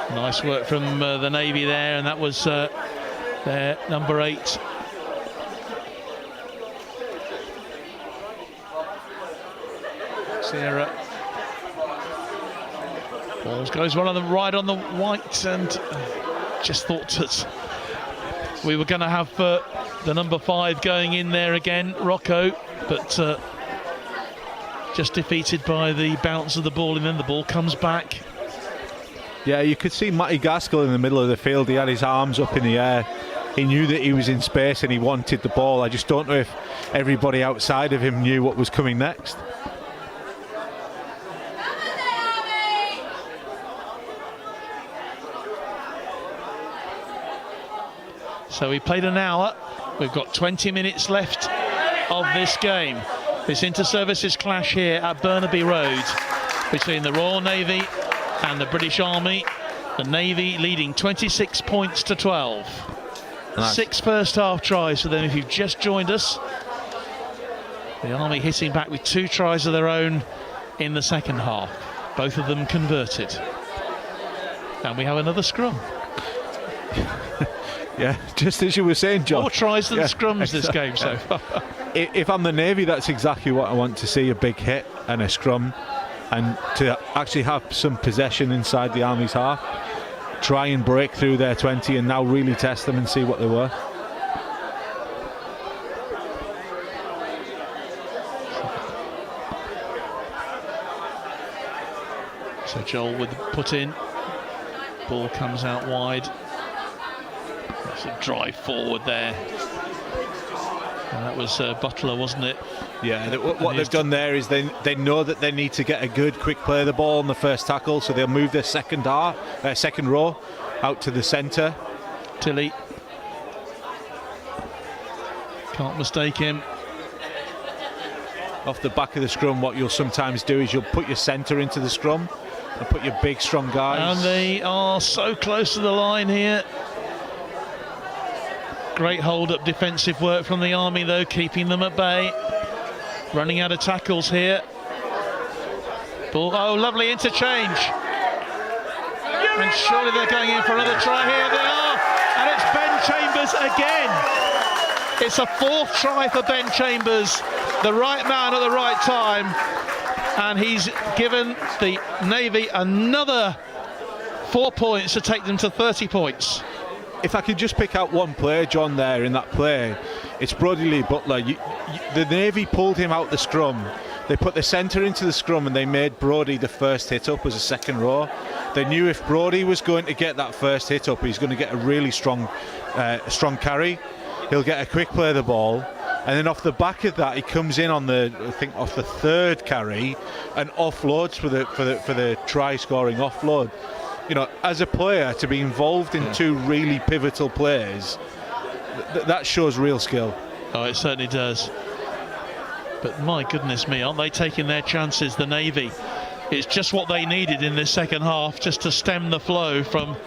Speaker 1: Nice work from the Navy there, and that was their number 8. Sierra. Balls goes one on the right on the white, and just thought that we were going to have the number 5 going in there again, Rocco, but just defeated by the bounce of the ball, and then the ball comes back.
Speaker 5: Yeah, you could see Matty Gaskell in the middle of the field. He had his arms up in the air. He knew that he was in space and he wanted the ball. I just don't know if everybody outside of him knew what was coming next.
Speaker 1: So we played an hour. We've got 20 minutes left of this game. This inter-services clash here at Burnaby Road between the Royal Navy and the British Army. The Navy leading 26 points to 12. Nice. 6 first half tries for them if you've just joined us. The Army hitting back with 2 tries of their own in the second half. Both of them converted. And we have another scrum.
Speaker 5: Yeah, just as you were saying, John.
Speaker 1: More tries than scrums this game so far.
Speaker 5: If I'm the Navy, that's exactly what I want to see, a big hit and a scrum, and to actually have some possession inside the Army's half, try and break through their 20 and now really test them and see what they were.
Speaker 1: So Joel with the put in, ball comes out wide. That's a drive forward there. And that was Butler, wasn't it?
Speaker 5: Yeah, what they've done there is they know that they need to get a good quick play of the ball on the first tackle, so they'll move their second row out to the centre.
Speaker 1: Tilley. Can't mistake him.
Speaker 5: Off the back of the scrum, what you'll sometimes do is you'll put your centre into the scrum and put your big strong guys.
Speaker 1: And they are so close to the line here. Great hold-up defensive work from the Army, though, keeping them at bay. Running out of tackles here. Ball, oh, lovely interchange. And surely they're going in for another try here. They are. And it's Ben Chambers again. It's a 4th try for Ben Chambers. The right man at the right time. And he's given the Navy another 4 points to take them to 30 points.
Speaker 5: If I could just pick out one player, John, there in that play, it's Brodie Lee Butler. The Navy pulled him out the scrum. They put the centre into the scrum and they made Brodie the first hit up as a second row. They knew if Brodie was going to get that first hit up, he's going to get a really strong carry. He'll get a quick play of the ball. And then off the back of that, he comes in on off the 3rd carry and offloads for the try-scoring offload. You know, as a player, to be involved in 2 really pivotal plays, that shows real skill.
Speaker 1: Oh, it certainly does. But my goodness me, aren't they taking their chances, the Navy? It's just what they needed in this second half, just to stem the flow from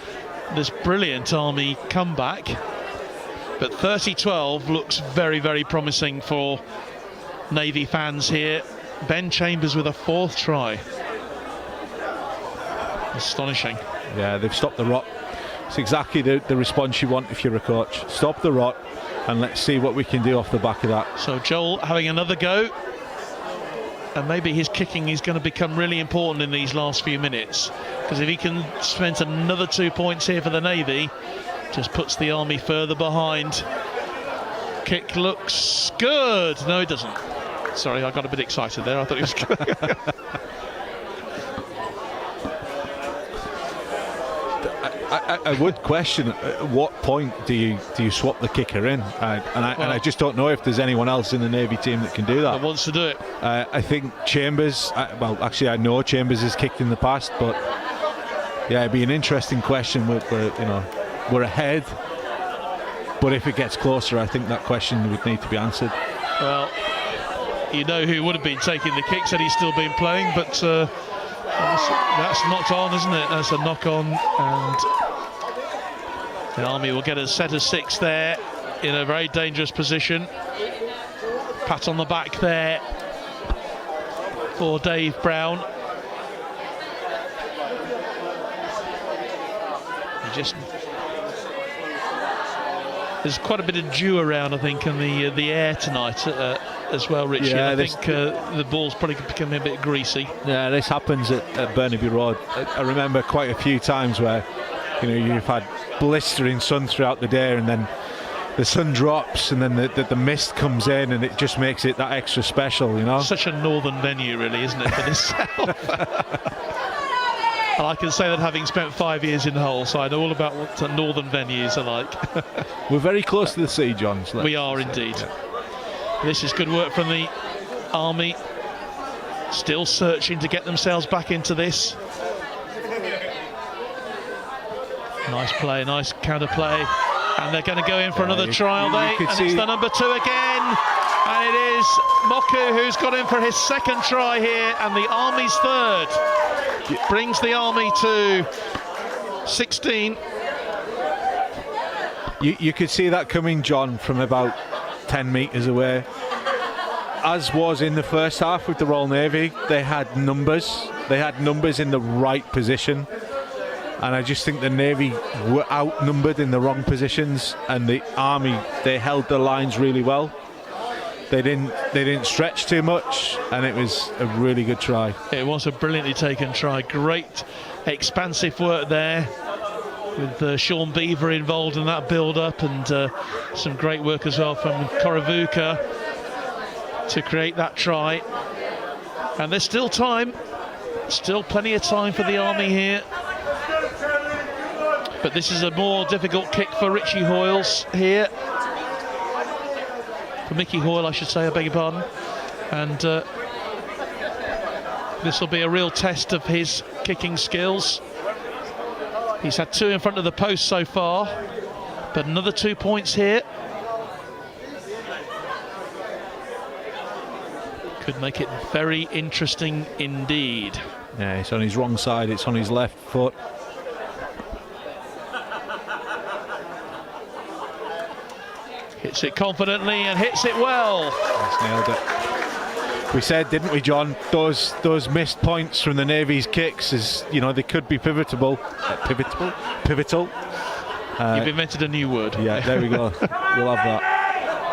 Speaker 1: this brilliant Army comeback. But 30-12 looks very, very promising for Navy fans here. Ben Chambers with a 4th try. Astonishing.
Speaker 5: Yeah, they've stopped the rot. It's exactly the response you want if you're a coach. Stop the rot, and let's see what we can do off the back of that.
Speaker 1: So Joel having another go, and maybe his kicking is going to become really important in these last few minutes, because if he can spend another 2 points here for the Navy, just puts the Army further behind. Kick looks good. No, it doesn't. Sorry, I got a bit excited there. I thought it was good.
Speaker 5: I would question at what point do you swap the kicker in, and I just don't know if there's anyone else in the Navy team that can do that.
Speaker 1: That wants to do it.
Speaker 5: I think Chambers. I know Chambers has kicked in the past, but yeah, it'd be an interesting question. We're ahead, but if it gets closer, I think that question would need to be answered.
Speaker 1: Well, you know who would have been taking the kicks had he still been playing, but that's knocked on, isn't it? That's a knock on, and the Army will get a set of 6 there in a very dangerous position. Pat on the back there for Dave Brown. There's quite a bit of dew around, I think, in the air tonight as well, Richie. Yeah, I think the ball's probably becoming a bit greasy.
Speaker 5: Yeah, this happens at Burnaby Road. I remember quite a few times where you've had blistering sun throughout the day, and then the sun drops, and then the mist comes in, and it just makes it that extra special.
Speaker 1: Such a northern venue, really, isn't it, for the south? And I can say that having spent 5 years in Hull, so I know all about what northern venues are like.
Speaker 5: We're very close to the sea, John.
Speaker 1: We are indeed. Yeah. This is good work from the Army. Still searching to get themselves back into this. Nice play, nice counter play. And they're going to go in for another trial, and it's the number 2 again. And it is Moku who's got in for his 2nd try here, and the Army's 3rd. Brings the Army to 16.
Speaker 5: You could see that coming, John, from about 10 metres away. As was in the first half with the Royal Navy, they had numbers. They had numbers in the right position. And I just think the Navy were outnumbered in the wrong positions, and the Army, they held the lines really well. They didn't stretch too much, and it was a really good try.
Speaker 1: It was a brilliantly taken try. Great expansive work there, with Sean Beaver involved in that build-up, and some great work as well from Korovuka to create that try. And there's still time, still plenty of time for the Army here. But this is a more difficult kick for Richie Hoyles here. For Mickey Hoyle, I should say, I beg your pardon. And this will be a real test of his kicking skills. He's had 2 in front of the post so far, but another 2 points here could make it very interesting indeed.
Speaker 5: Yeah, it's on his wrong side, it's on his left foot.
Speaker 1: Hits it confidently and hits it well.
Speaker 5: He's nailed it. We said, didn't we, John, those missed points from the Navy's kicks, is they could be pivotal.
Speaker 1: You've invented a new word.
Speaker 5: Yeah, there we go. We'll have that.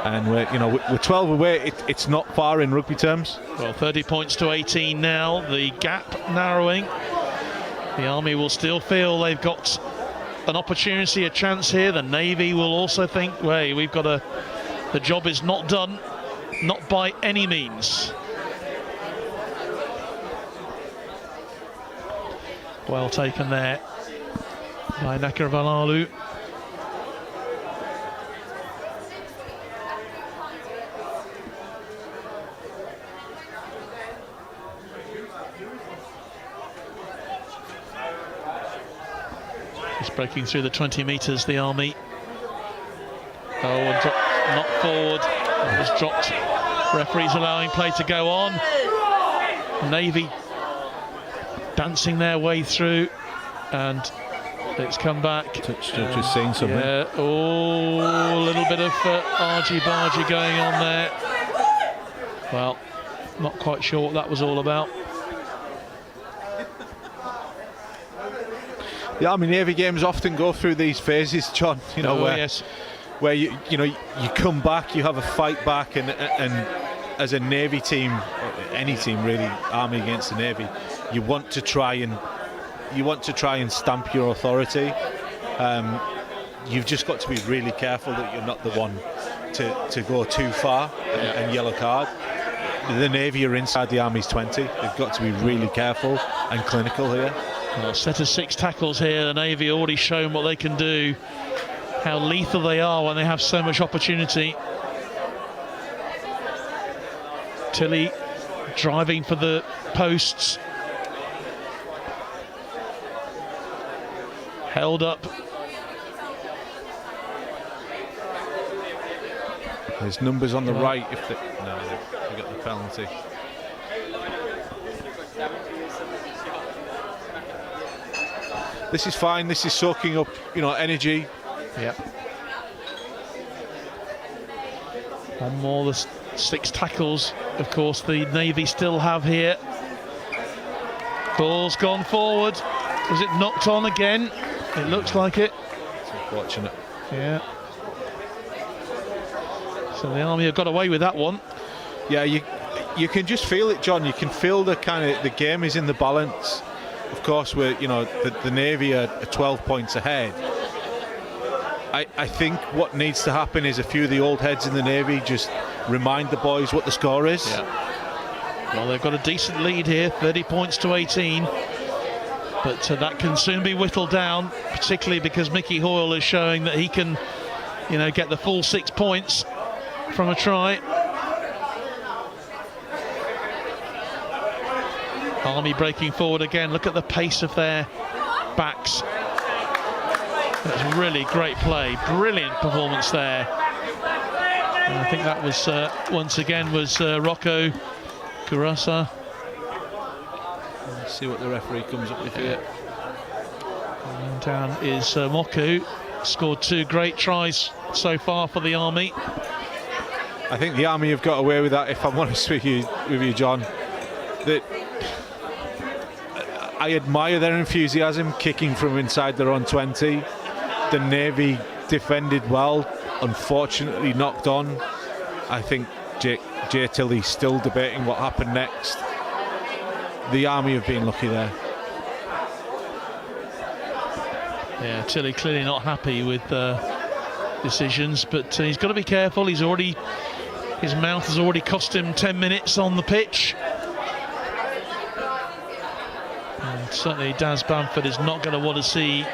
Speaker 5: And we're 12 away. It's not far in rugby terms.
Speaker 1: Well, 30 points to 18 now. The gap narrowing. The Army will still feel they've got an opportunity, a chance here. The Navy will also think, hey, the job is not done, not by any means. Well taken there by Nakarvalalu. Just breaking through the 20 metres, the Army. Oh, and knocked forward. It was dropped. Referees allowing play to go on. Navy dancing their way through, and it's come back.
Speaker 5: Just seeing something.
Speaker 1: Yeah, a little bit of argy-bargy going on there. Well, Not quite sure what that was all about.
Speaker 5: Yeah, I mean, Navy games often go through these phases, John. You know, where you come back, you have a fight back, and as a Navy team, or any team really, Army against the Navy, you want to try and stamp your authority. You've just got to be really careful that you're not the one to go too far and yellow card. The Navy are inside the Army's 20. They've got to be really careful and clinical here.
Speaker 1: Well, a set of 6 tackles here. The Navy already shown what they can do, how lethal they are when they have so much opportunity. Tilly driving for the posts. Held up.
Speaker 5: There's numbers on the right. If they got the penalty. This is fine. This is soaking up, energy.
Speaker 1: Yeah. One more. The 6 tackles, of course, the Navy still have here. Ball's gone forward. Was it knocked on again? It looks like it.
Speaker 5: It's unfortunate.
Speaker 1: Yeah. So the Army have got away with that one.
Speaker 5: Yeah, you can just feel it, John. You can feel the game is in the balance. Of course, the Navy are 12 points ahead. I think what needs to happen is a few of the old heads in the Navy just remind the boys what the score is.
Speaker 1: Yeah. Well, they've got a decent lead here, 30 points to 18. But that can soon be whittled down, particularly because Mickey Hoyle is showing that he can, get the full 6 points from a try. Army breaking forward again. Look at the pace of their backs. That's really great play. Brilliant performance there. And I think that was once again was Rocco Kurasa.
Speaker 5: Let's see what the referee comes up with here.
Speaker 1: And down is Moku. Scored 2 great tries so far for the Army.
Speaker 5: I think the Army have got away with that, if I'm honest with you, John. That I admire their enthusiasm, kicking from inside their own 20. The Navy defended well, unfortunately knocked on. I think Jay Tilley's still debating what happened next. The Army have been lucky there.
Speaker 1: Yeah, Tilley clearly not happy with decisions, but he's got to be careful. His mouth has already cost him 10 minutes on the pitch. And certainly Daz Bamford is not going to want to see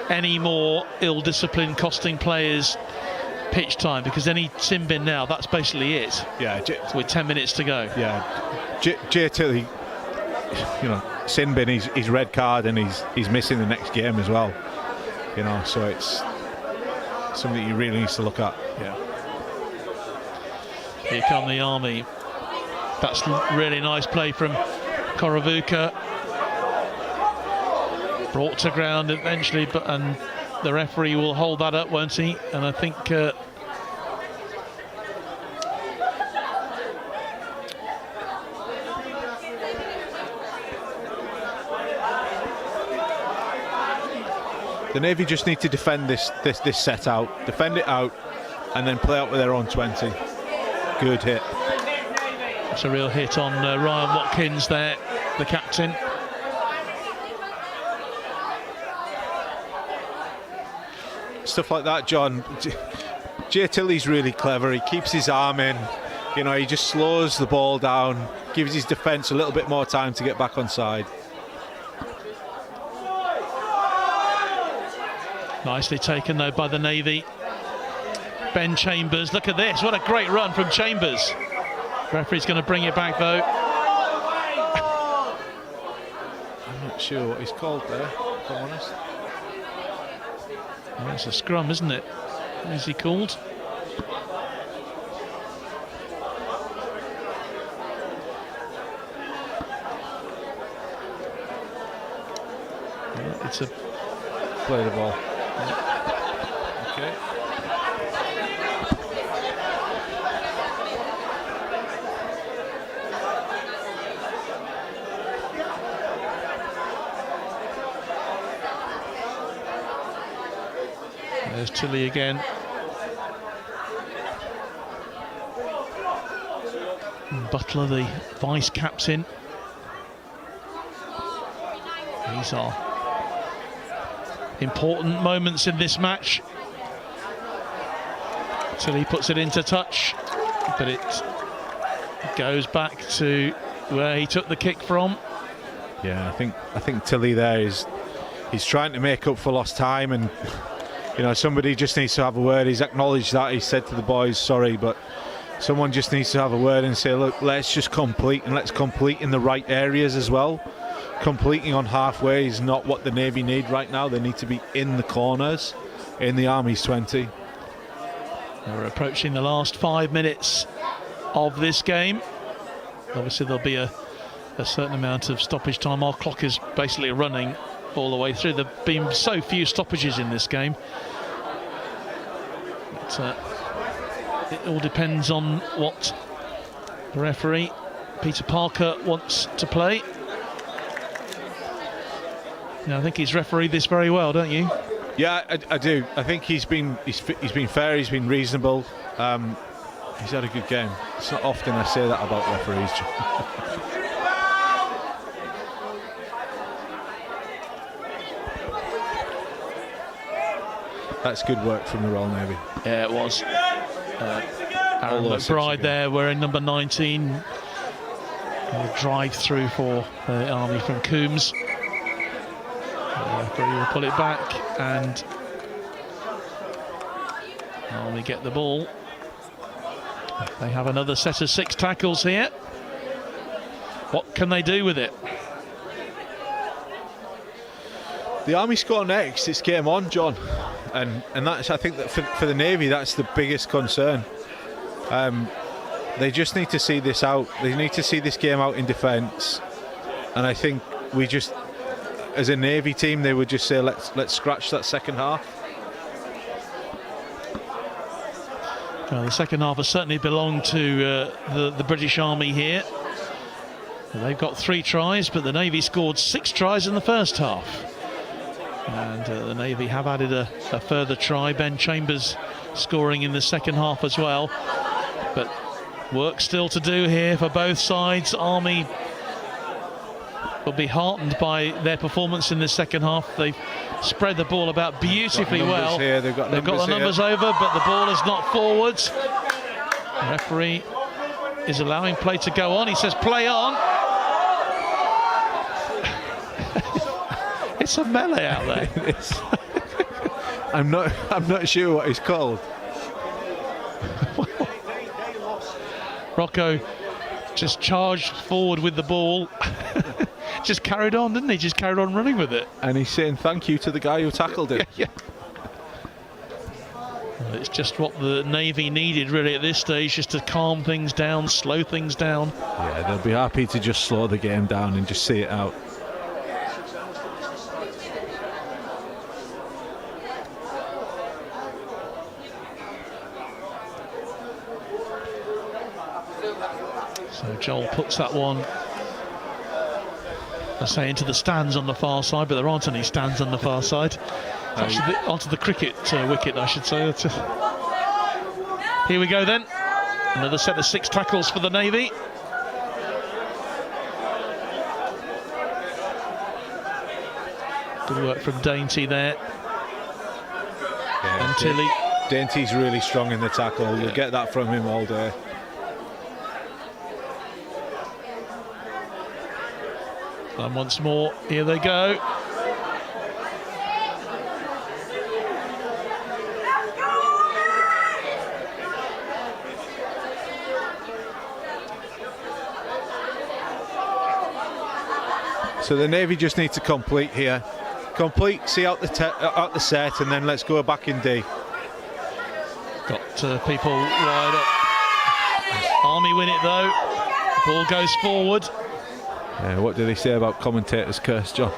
Speaker 1: any more ill-discipline costing players pitch time, because any sin bin now, that's basically it.
Speaker 5: Yeah,
Speaker 1: with 10 minutes to go.
Speaker 5: Yeah, Jay Tilley, sin bin his red card, and he's missing the next game as well. So it's something he really needs to look at.
Speaker 1: Yeah. Here come the Army. That's really nice play from Korovuka. Brought to ground eventually, and the referee will hold that up, won't he? And I think
Speaker 5: the Navy just need to defend this set out, defend it out, and then play out with their own 20. Good hit.
Speaker 1: It's a real hit on Ryan Watkins there, the captain.
Speaker 5: Stuff like that, John. Jay Tilley's really clever. He keeps his arm in. He just slows the ball down, gives his defence a little bit more time to get back on side.
Speaker 1: Nicely taken though by the Navy. Ben Chambers, look at this, what a great run from Chambers. Referee's going to bring it back though.
Speaker 5: I'm not sure what he's called there, if I'm honest.
Speaker 1: Oh, it's a scrum, isn't it? What is he called? It's a
Speaker 5: play the ball. Okay.
Speaker 1: There's Tilly again. Butler, the vice captain. These are important moments in this match. Tilly puts it into touch, but it goes back to where he took the kick from.
Speaker 5: Yeah, I think Tilly there he's trying to make up for lost time, and you know, somebody just needs to have a word. He's acknowledged that. He said to the boys, sorry, but someone just needs to have a word and say, look, let's just complete, and let's complete in the right areas as well. Completing on halfway is not what the Navy need right now. They need to be in the corners, in the Army's 20.
Speaker 1: We're approaching the last 5 minutes of this game. Obviously there'll be a certain amount of stoppage time. Our clock is basically running all the way through. There have been so few stoppages in this game. But, it all depends on what the referee, Peter Parker, wants to play. Now, I think he's refereed this very well, don't you?
Speaker 5: Yeah, I do. I think he's been fair. He's been reasonable. He's had a good game. It's not often I say that about referees. That's good work from the Royal Navy.
Speaker 1: Yeah, it was. Aaron McBride there wearing number 19. A drive through for the Army from Coombs. Referee will pull it back, and Army get the ball. They have another set of 6 tackles here. What can they do with it?
Speaker 5: The Army score next. It's game on, John, and that's, I think that for the Navy, that's the biggest concern. They just need to see this out. They need to see this game out in defence, and I think we just, as a Navy team, they would just say let's scratch that second half.
Speaker 1: Well, the second half has certainly belonged to the British Army here. They've got 3 tries, but the Navy scored 6 tries in the first half. And the Navy have added a further try. Ben Chambers scoring in the second half as well. But work still to do here for both sides. Army will be heartened by their performance in the second half. They've spread the ball about beautifully well.
Speaker 5: They've got
Speaker 1: the numbers over, but the ball is not forwards. The referee is allowing play to go on. He says play on. It's a melee out there.
Speaker 5: I'm not sure what it's called.
Speaker 1: Rocco just charged forward with the ball. Just carried on, didn't he? Just carried on running with it.
Speaker 5: And he's saying thank you to the guy who tackled it.
Speaker 1: Yeah. Well, it's just what the Navy needed really at this stage, just to calm things down, slow things down.
Speaker 5: Yeah, they'll be happy to just slow the game down and just see it out.
Speaker 1: So Joel puts that one, I say, into the stands on the far side, but there aren't any stands on the far side. Onto the cricket wicket, I should say. Here we go then. Another set of 6 tackles for the Navy. Good work from Dainty there.
Speaker 5: Yeah,
Speaker 1: and Tilly.
Speaker 5: Dainty's really strong in the tackle. You'll get that from him all day.
Speaker 1: And once more, here they go.
Speaker 5: So the Navy just need to complete here. Complete, see out the set, and then let's go back in D.
Speaker 1: Got people wide up. Army win it though. Ball goes forward.
Speaker 5: What do they say about commentators' curse, John?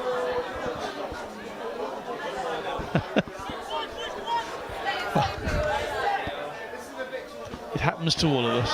Speaker 1: It happens to all of us.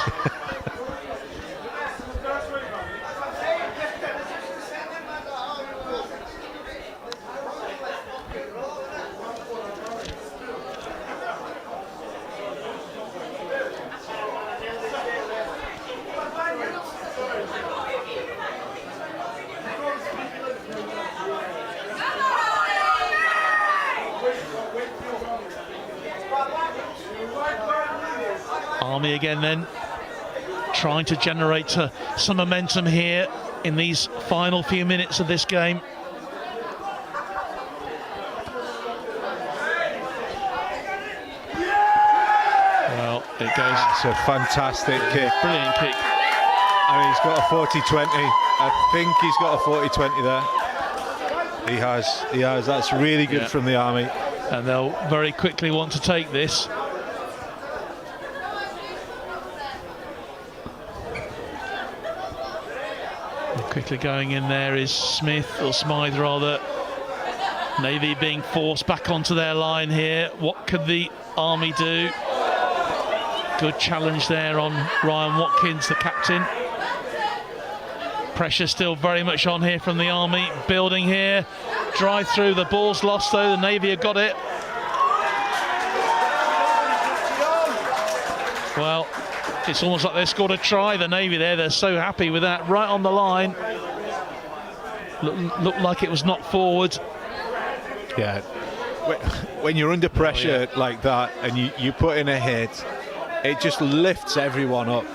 Speaker 1: Army again then, trying to generate some momentum here in these final few minutes of this game. Well, it goes.
Speaker 5: It's a fantastic kick.
Speaker 1: Brilliant kick.
Speaker 5: I mean, he's got a 40-20. I think he's got a 40-20 there. He has. That's really good from the Army.
Speaker 1: And they'll very quickly want to take this. Quickly going in there is Smith, or Smythe rather. Navy being forced back onto their line here. What could the Army do? Good challenge there on Ryan Watkins, the captain. Pressure still very much on here from the Army. Building here. Drive through. The ball's lost though. The Navy have got it. Well, it's almost like they scored a try, the Navy there. They're so happy with that. Right on the line. Looked like it was knocked forward.
Speaker 5: Yeah. When you're under pressure like that and you put in a hit, it just lifts everyone up.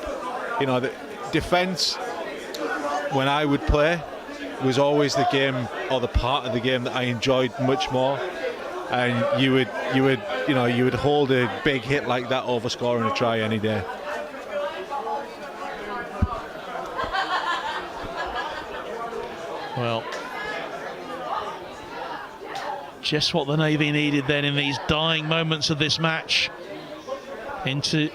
Speaker 5: You know, the defence, when I would play, was always the game or the part of the game that I enjoyed much more. And you would hold a big hit like that over scoring a try any day.
Speaker 1: Well, just what the Navy needed then in these dying moments of this match. Into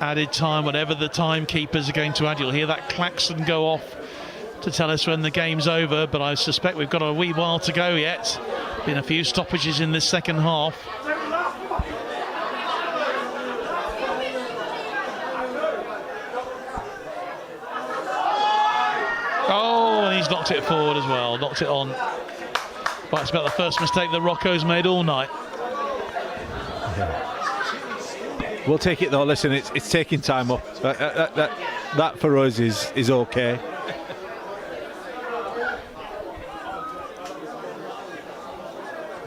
Speaker 1: added time, whatever the timekeepers are going to add. You'll hear that klaxon go off to tell us when the game's over, but I suspect we've got a wee while to go yet. Been a few stoppages in this second half. Oh, and he's knocked it forward as well, knocked it on. But it's about the first mistake that Rocco's made all night.
Speaker 5: We'll take it though. Listen, it's taking time up. That for us is okay.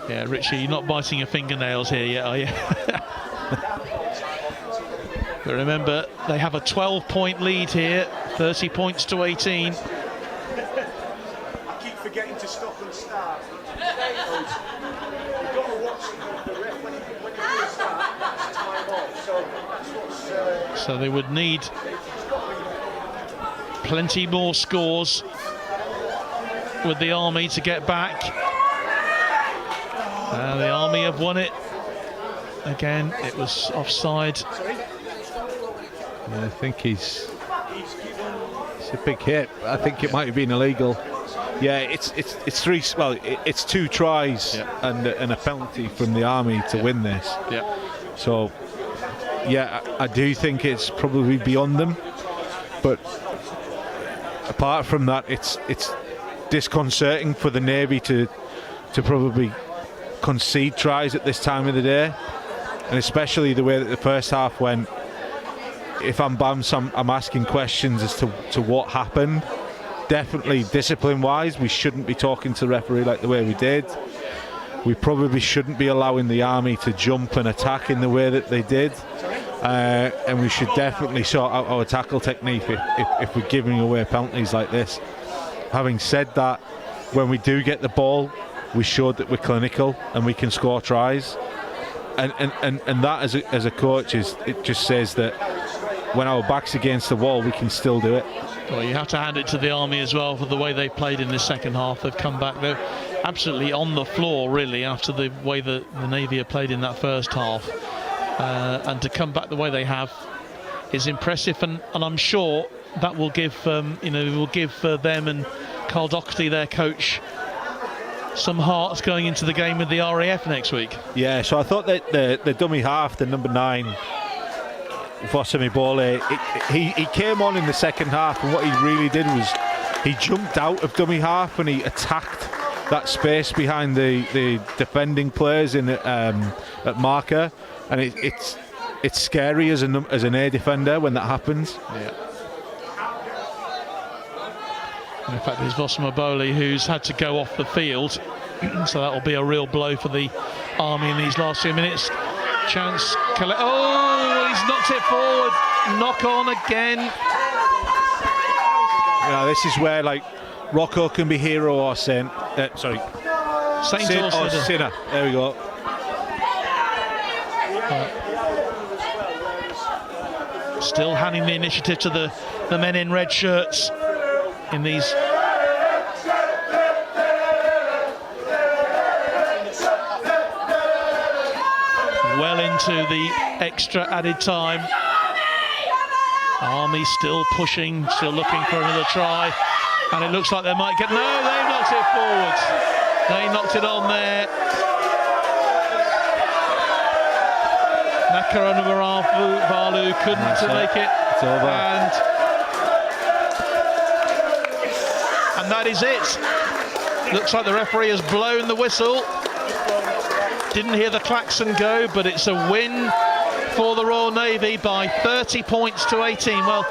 Speaker 1: Yeah, Richie, you're not biting your fingernails here yet, are you? But remember, they have a 12-point lead here, 30 points to 18.
Speaker 6: I keep forgetting to stop and start. You've got to watch the ref when you start, that's time off. So that's what's...
Speaker 1: So they would need plenty more scores with the Army to get back. The Army have won it. Again, it was offside.
Speaker 5: Yeah, I think it's a big hit. I think it might have been illegal. Yeah, it's three. Well, it's two tries and a penalty from the Army to win this.
Speaker 1: Yeah.
Speaker 5: So, yeah, I do think it's probably beyond them. But apart from that, it's disconcerting for the Navy to probably concede tries at this time of the day, and especially the way that the first half went. If I'm Bams, I'm asking questions as to what happened. Definitely discipline-wise, we shouldn't be talking to the referee like the way we did. We probably shouldn't be allowing the Army to jump and attack in the way that they did, and we should definitely sort out our tackle technique if we're giving away penalties like this. Having said that, when we do get the ball, we showed that we're clinical and we can score tries, and that as a coach it just says that when our back's against the wall, we can still do it.
Speaker 1: Well, you have to hand it to the Army as well for the way they played in this second half. They've come back, they're absolutely on the floor really after the way the Navy have played in that first half, and to come back the way they have is impressive, and I'm sure that will give them and Carl Doherty, their coach, some hearts going into the game with the RAF next week.
Speaker 5: Yeah, so I thought that the dummy half, the number 9, Vosemi Bole, he came on in the second half, and what he really did was he jumped out of dummy half and he attacked that space behind the defending players at marker, and it's scary as an air defender when that happens.
Speaker 1: Yeah. And in fact, there's Vosemi Bole who's had to go off the field, so that will be a real blow for the Army in these last few minutes. Chance, oh, he's knocked it forward. Knock on again.
Speaker 5: This is where like Rocco can be hero or saint. Saint or sinner. There we go.
Speaker 1: Still handing the initiative to the men in red shirts in these. Well into the extra added time. Army still pushing, still looking for another try, and it looks like they might get. No, they knocked it forward. They knocked it on there. Nakaranavaravalu couldn't make it.
Speaker 5: It's over.
Speaker 1: And that is it. Looks like the referee has blown the whistle. Didn't hear the klaxon go, but it's a win for the Royal Navy by 30 points to 18. Well,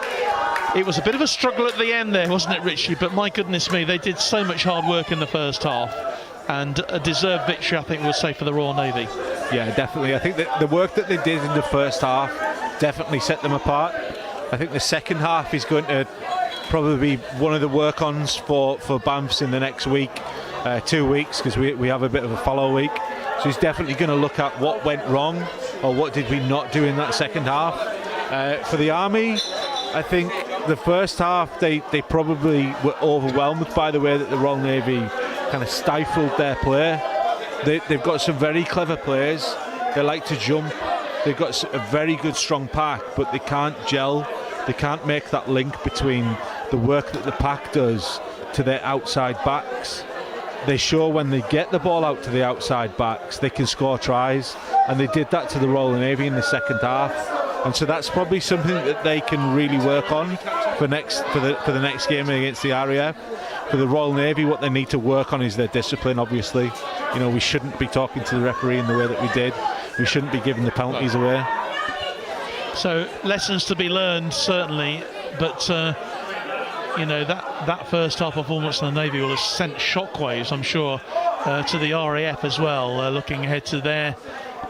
Speaker 1: it was a bit of a struggle at the end there, wasn't it, Richie? But my goodness me, they did so much hard work in the first half, and a deserved victory, I think, we'll say, for the Royal Navy.
Speaker 5: Yeah, definitely. I think that the work that they did in the first half definitely set them apart. I think the second half is going to probably be one of the work-ons for Banffs in the next week, 2 weeks, because we have a bit of a follow week. So he's definitely going to look at what went wrong or what did we not do in that second half. For the Army, I think the first half they probably were overwhelmed by the way that the Royal Navy kind of stifled their play. They've got some very clever players. They like to jump. They've got a very good strong pack, but they can't gel. They can't make that link between the work that the pack does to their outside backs. They show when they get the ball out to the outside backs, they can score tries, and they did that to the Royal Navy in the second half. And so that's probably something that they can really work on for the next game against the RAF. For the Royal Navy, what they need to work on is their discipline. Obviously, we shouldn't be talking to the referee in the way that we did. We shouldn't be giving the penalties away.
Speaker 1: So lessons to be learned, certainly, but that first half performance in the Navy will have sent shockwaves, I'm sure, to the RAF as well. Looking ahead to their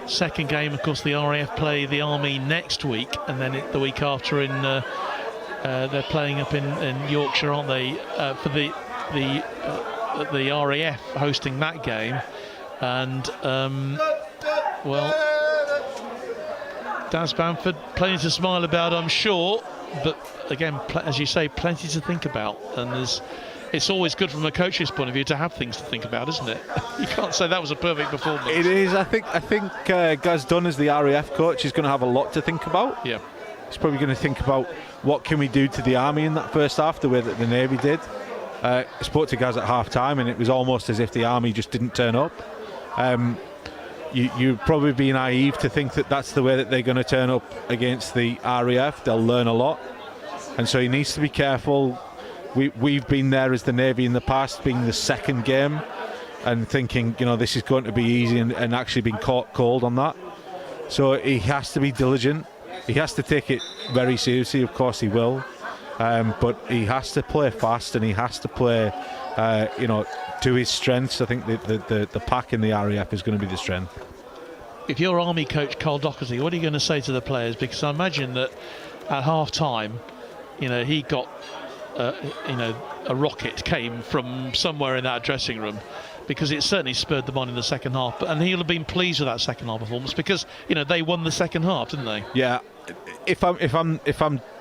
Speaker 1: second game, of course, the RAF play the Army next week, and then the week after they're playing up in Yorkshire, aren't they? For the RAF hosting that game, and Daz Bamford, plenty to smile about, I'm sure, but again, as you say, plenty to think about, and it's always good from a coach's point of view to have things to think about, isn't it? You can't say that was a perfect performance.
Speaker 5: It is. I think Gaz Dunn, as the RAF coach, is going to have a lot to think about.
Speaker 1: Yeah,
Speaker 5: he's probably going to think about what can we do to the Army in that first half, the way that the Navy did. I spoke to Gaz at half time, and it was almost as if the Army just didn't turn up. You'd probably be naive to think that that's the way that they're going to turn up against the RAF. They'll learn a lot, and so he needs to be careful. We've been there as the Navy in the past, being the second game, and thinking, this is going to be easy, and actually being caught cold on that. So he has to be diligent. He has to take it very seriously. Of course he will, but he has to play fast, and he has to play, to his strengths. I think the pack in the RAF is going to be the strength.
Speaker 1: If you're Army coach Carl Doherty, what are you going to say to the players? Because I imagine that at half time, he got a rocket came from somewhere in that dressing room, because it certainly spurred them on in the second half. And he'll have been pleased with that second half performance, because they won the second half, didn't they?
Speaker 5: Yeah. If I'm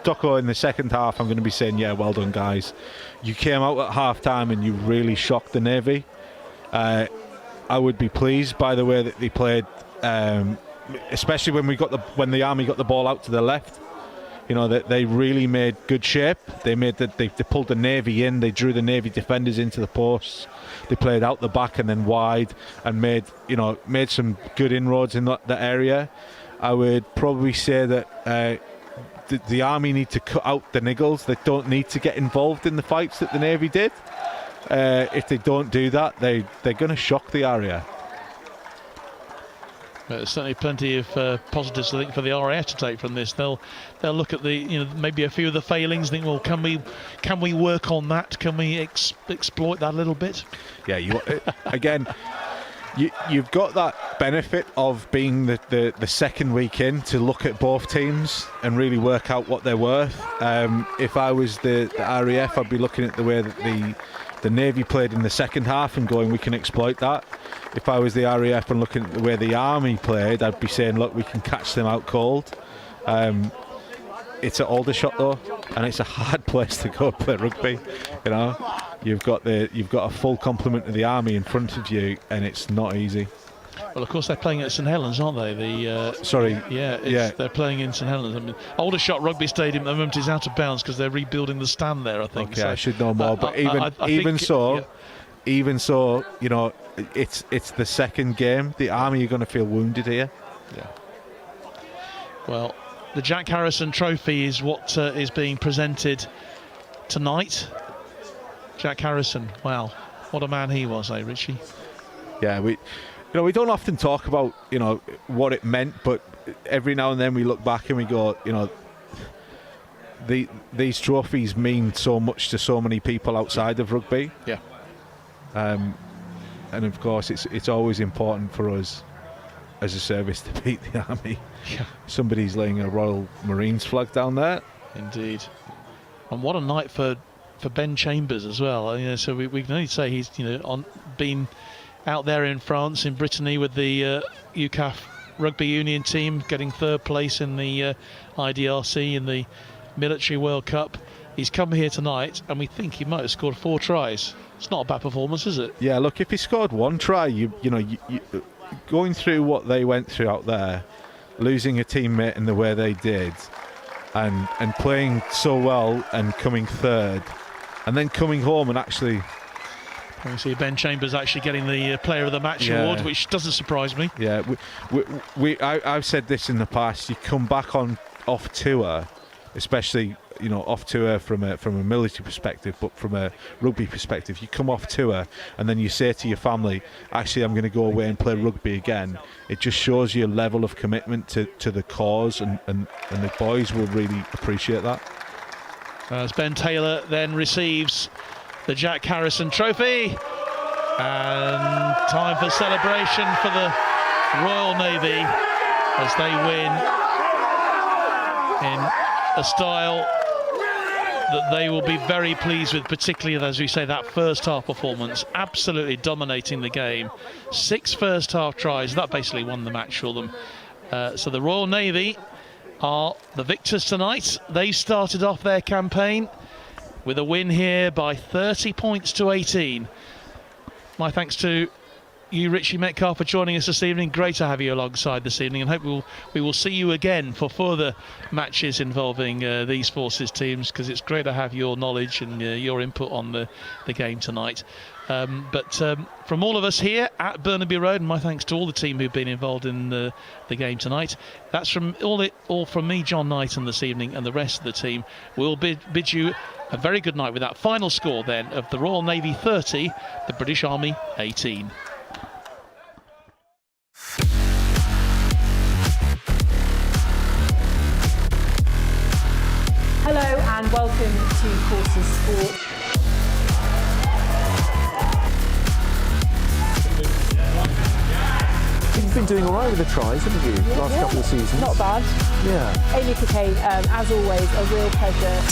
Speaker 5: Doco in the second half, I'm going to be saying, yeah, well done, guys. You came out at half time and you really shocked the Navy. I would be pleased by the way that they played, especially when the Army got the ball out to the left. That they really made good shape. They pulled the Navy in. They drew the Navy defenders into the posts. They played out the back and then wide, and made some good inroads in that area. I would probably say that the Army need to cut out the niggles. They don't need to get involved in the fights that the Navy did. If they don't do that, they're going to shock the area.
Speaker 1: There's certainly plenty of positives, I think, for the RAF to take from this. They'll look at maybe a few of the failings, think, well, can we work on that? Can we exploit that a little bit?
Speaker 5: Yeah, again, You've got that benefit of being the second week in to look at both teams and really work out what they're worth. If I was the RAF, I'd be looking at the way that the Navy played in the second half and going, we can exploit that. If I was the RAF and looking at the way the Army played, I'd be saying, look, we can catch them out cold. It's at Aldershot though, and it's a hard place to go play rugby. You know, you've got a full complement of the Army in front of you, and it's not easy.
Speaker 1: Well, of course they're playing at St Helens, aren't they? They're playing in St Helens. I mean, Aldershot Rugby Stadium at the moment is out of bounds because they're rebuilding the stand there, I think.
Speaker 5: Okay,
Speaker 1: so,
Speaker 5: I should know more, but even so, you know, it's the second game. The Army are going to feel wounded here.
Speaker 1: Yeah. Well, the Jack Harrison Trophy is what is being presented tonight. Jack Harrison, wow, what a man he was, Richie?
Speaker 5: Yeah, we don't often talk about, what it meant, but every now and then we look back and we go, these trophies mean so much to so many people outside of rugby.
Speaker 1: Yeah.
Speaker 5: And of course, it's always important for us as a service to beat the Army.
Speaker 1: Yeah. Somebody's
Speaker 5: laying a Royal Marines flag down there.
Speaker 1: Indeed. And what a night for Ben Chambers as well. So we can only say he's been out there in France, in Brittany, with the UCAF Rugby Union team, getting third place in the IDRC in the Military World Cup. He's come here tonight, and we think he might have scored 4 tries. It's not a bad performance, is it?
Speaker 5: Yeah, look, if he scored 1 try, you going through what they went through out there, losing a teammate in the way they did, and playing so well and coming third, and then coming home and actually...
Speaker 1: We see Ben Chambers actually getting the Player of the Match award, which doesn't surprise me.
Speaker 5: Yeah, I've said this in the past. You come back off tour, especially off tour from a military perspective, but from a rugby perspective, you come off tour and then you say to your family, actually, I'm going to go away and play rugby again. It just shows you a level of commitment to the cause, and the boys will really appreciate that.
Speaker 1: As Ben Taylor then receives the Jack Harrison Trophy, and time for celebration for the Royal Navy as they win in a style that they will be very pleased with, particularly, as we say, that first half performance, absolutely dominating the game. 6 first half tries, that basically won the match for them. So the Royal Navy are the victors tonight. They started off their campaign with a win here by 30 points to 18. My thanks to you, Richie Metcalf, for joining us this evening. Great to have you alongside this evening, and hope we will see you again for further matches involving these forces teams, because it's great to have your knowledge and your input on the game tonight. But from all of us here at Burnaby Road, and my thanks to all the team who've been involved in the game tonight. That's from all from me, John Knighton, this evening, and the rest of the team. We'll bid you a very good night with that final score then of the Royal Navy 30, the British Army 18.
Speaker 12: Hello and welcome to Courses Sport.
Speaker 2: You've been doing all right with the tries, haven't you, last couple of seasons?
Speaker 12: Not bad.
Speaker 2: Yeah.
Speaker 12: Amy Cocaine, as always, a real pleasure.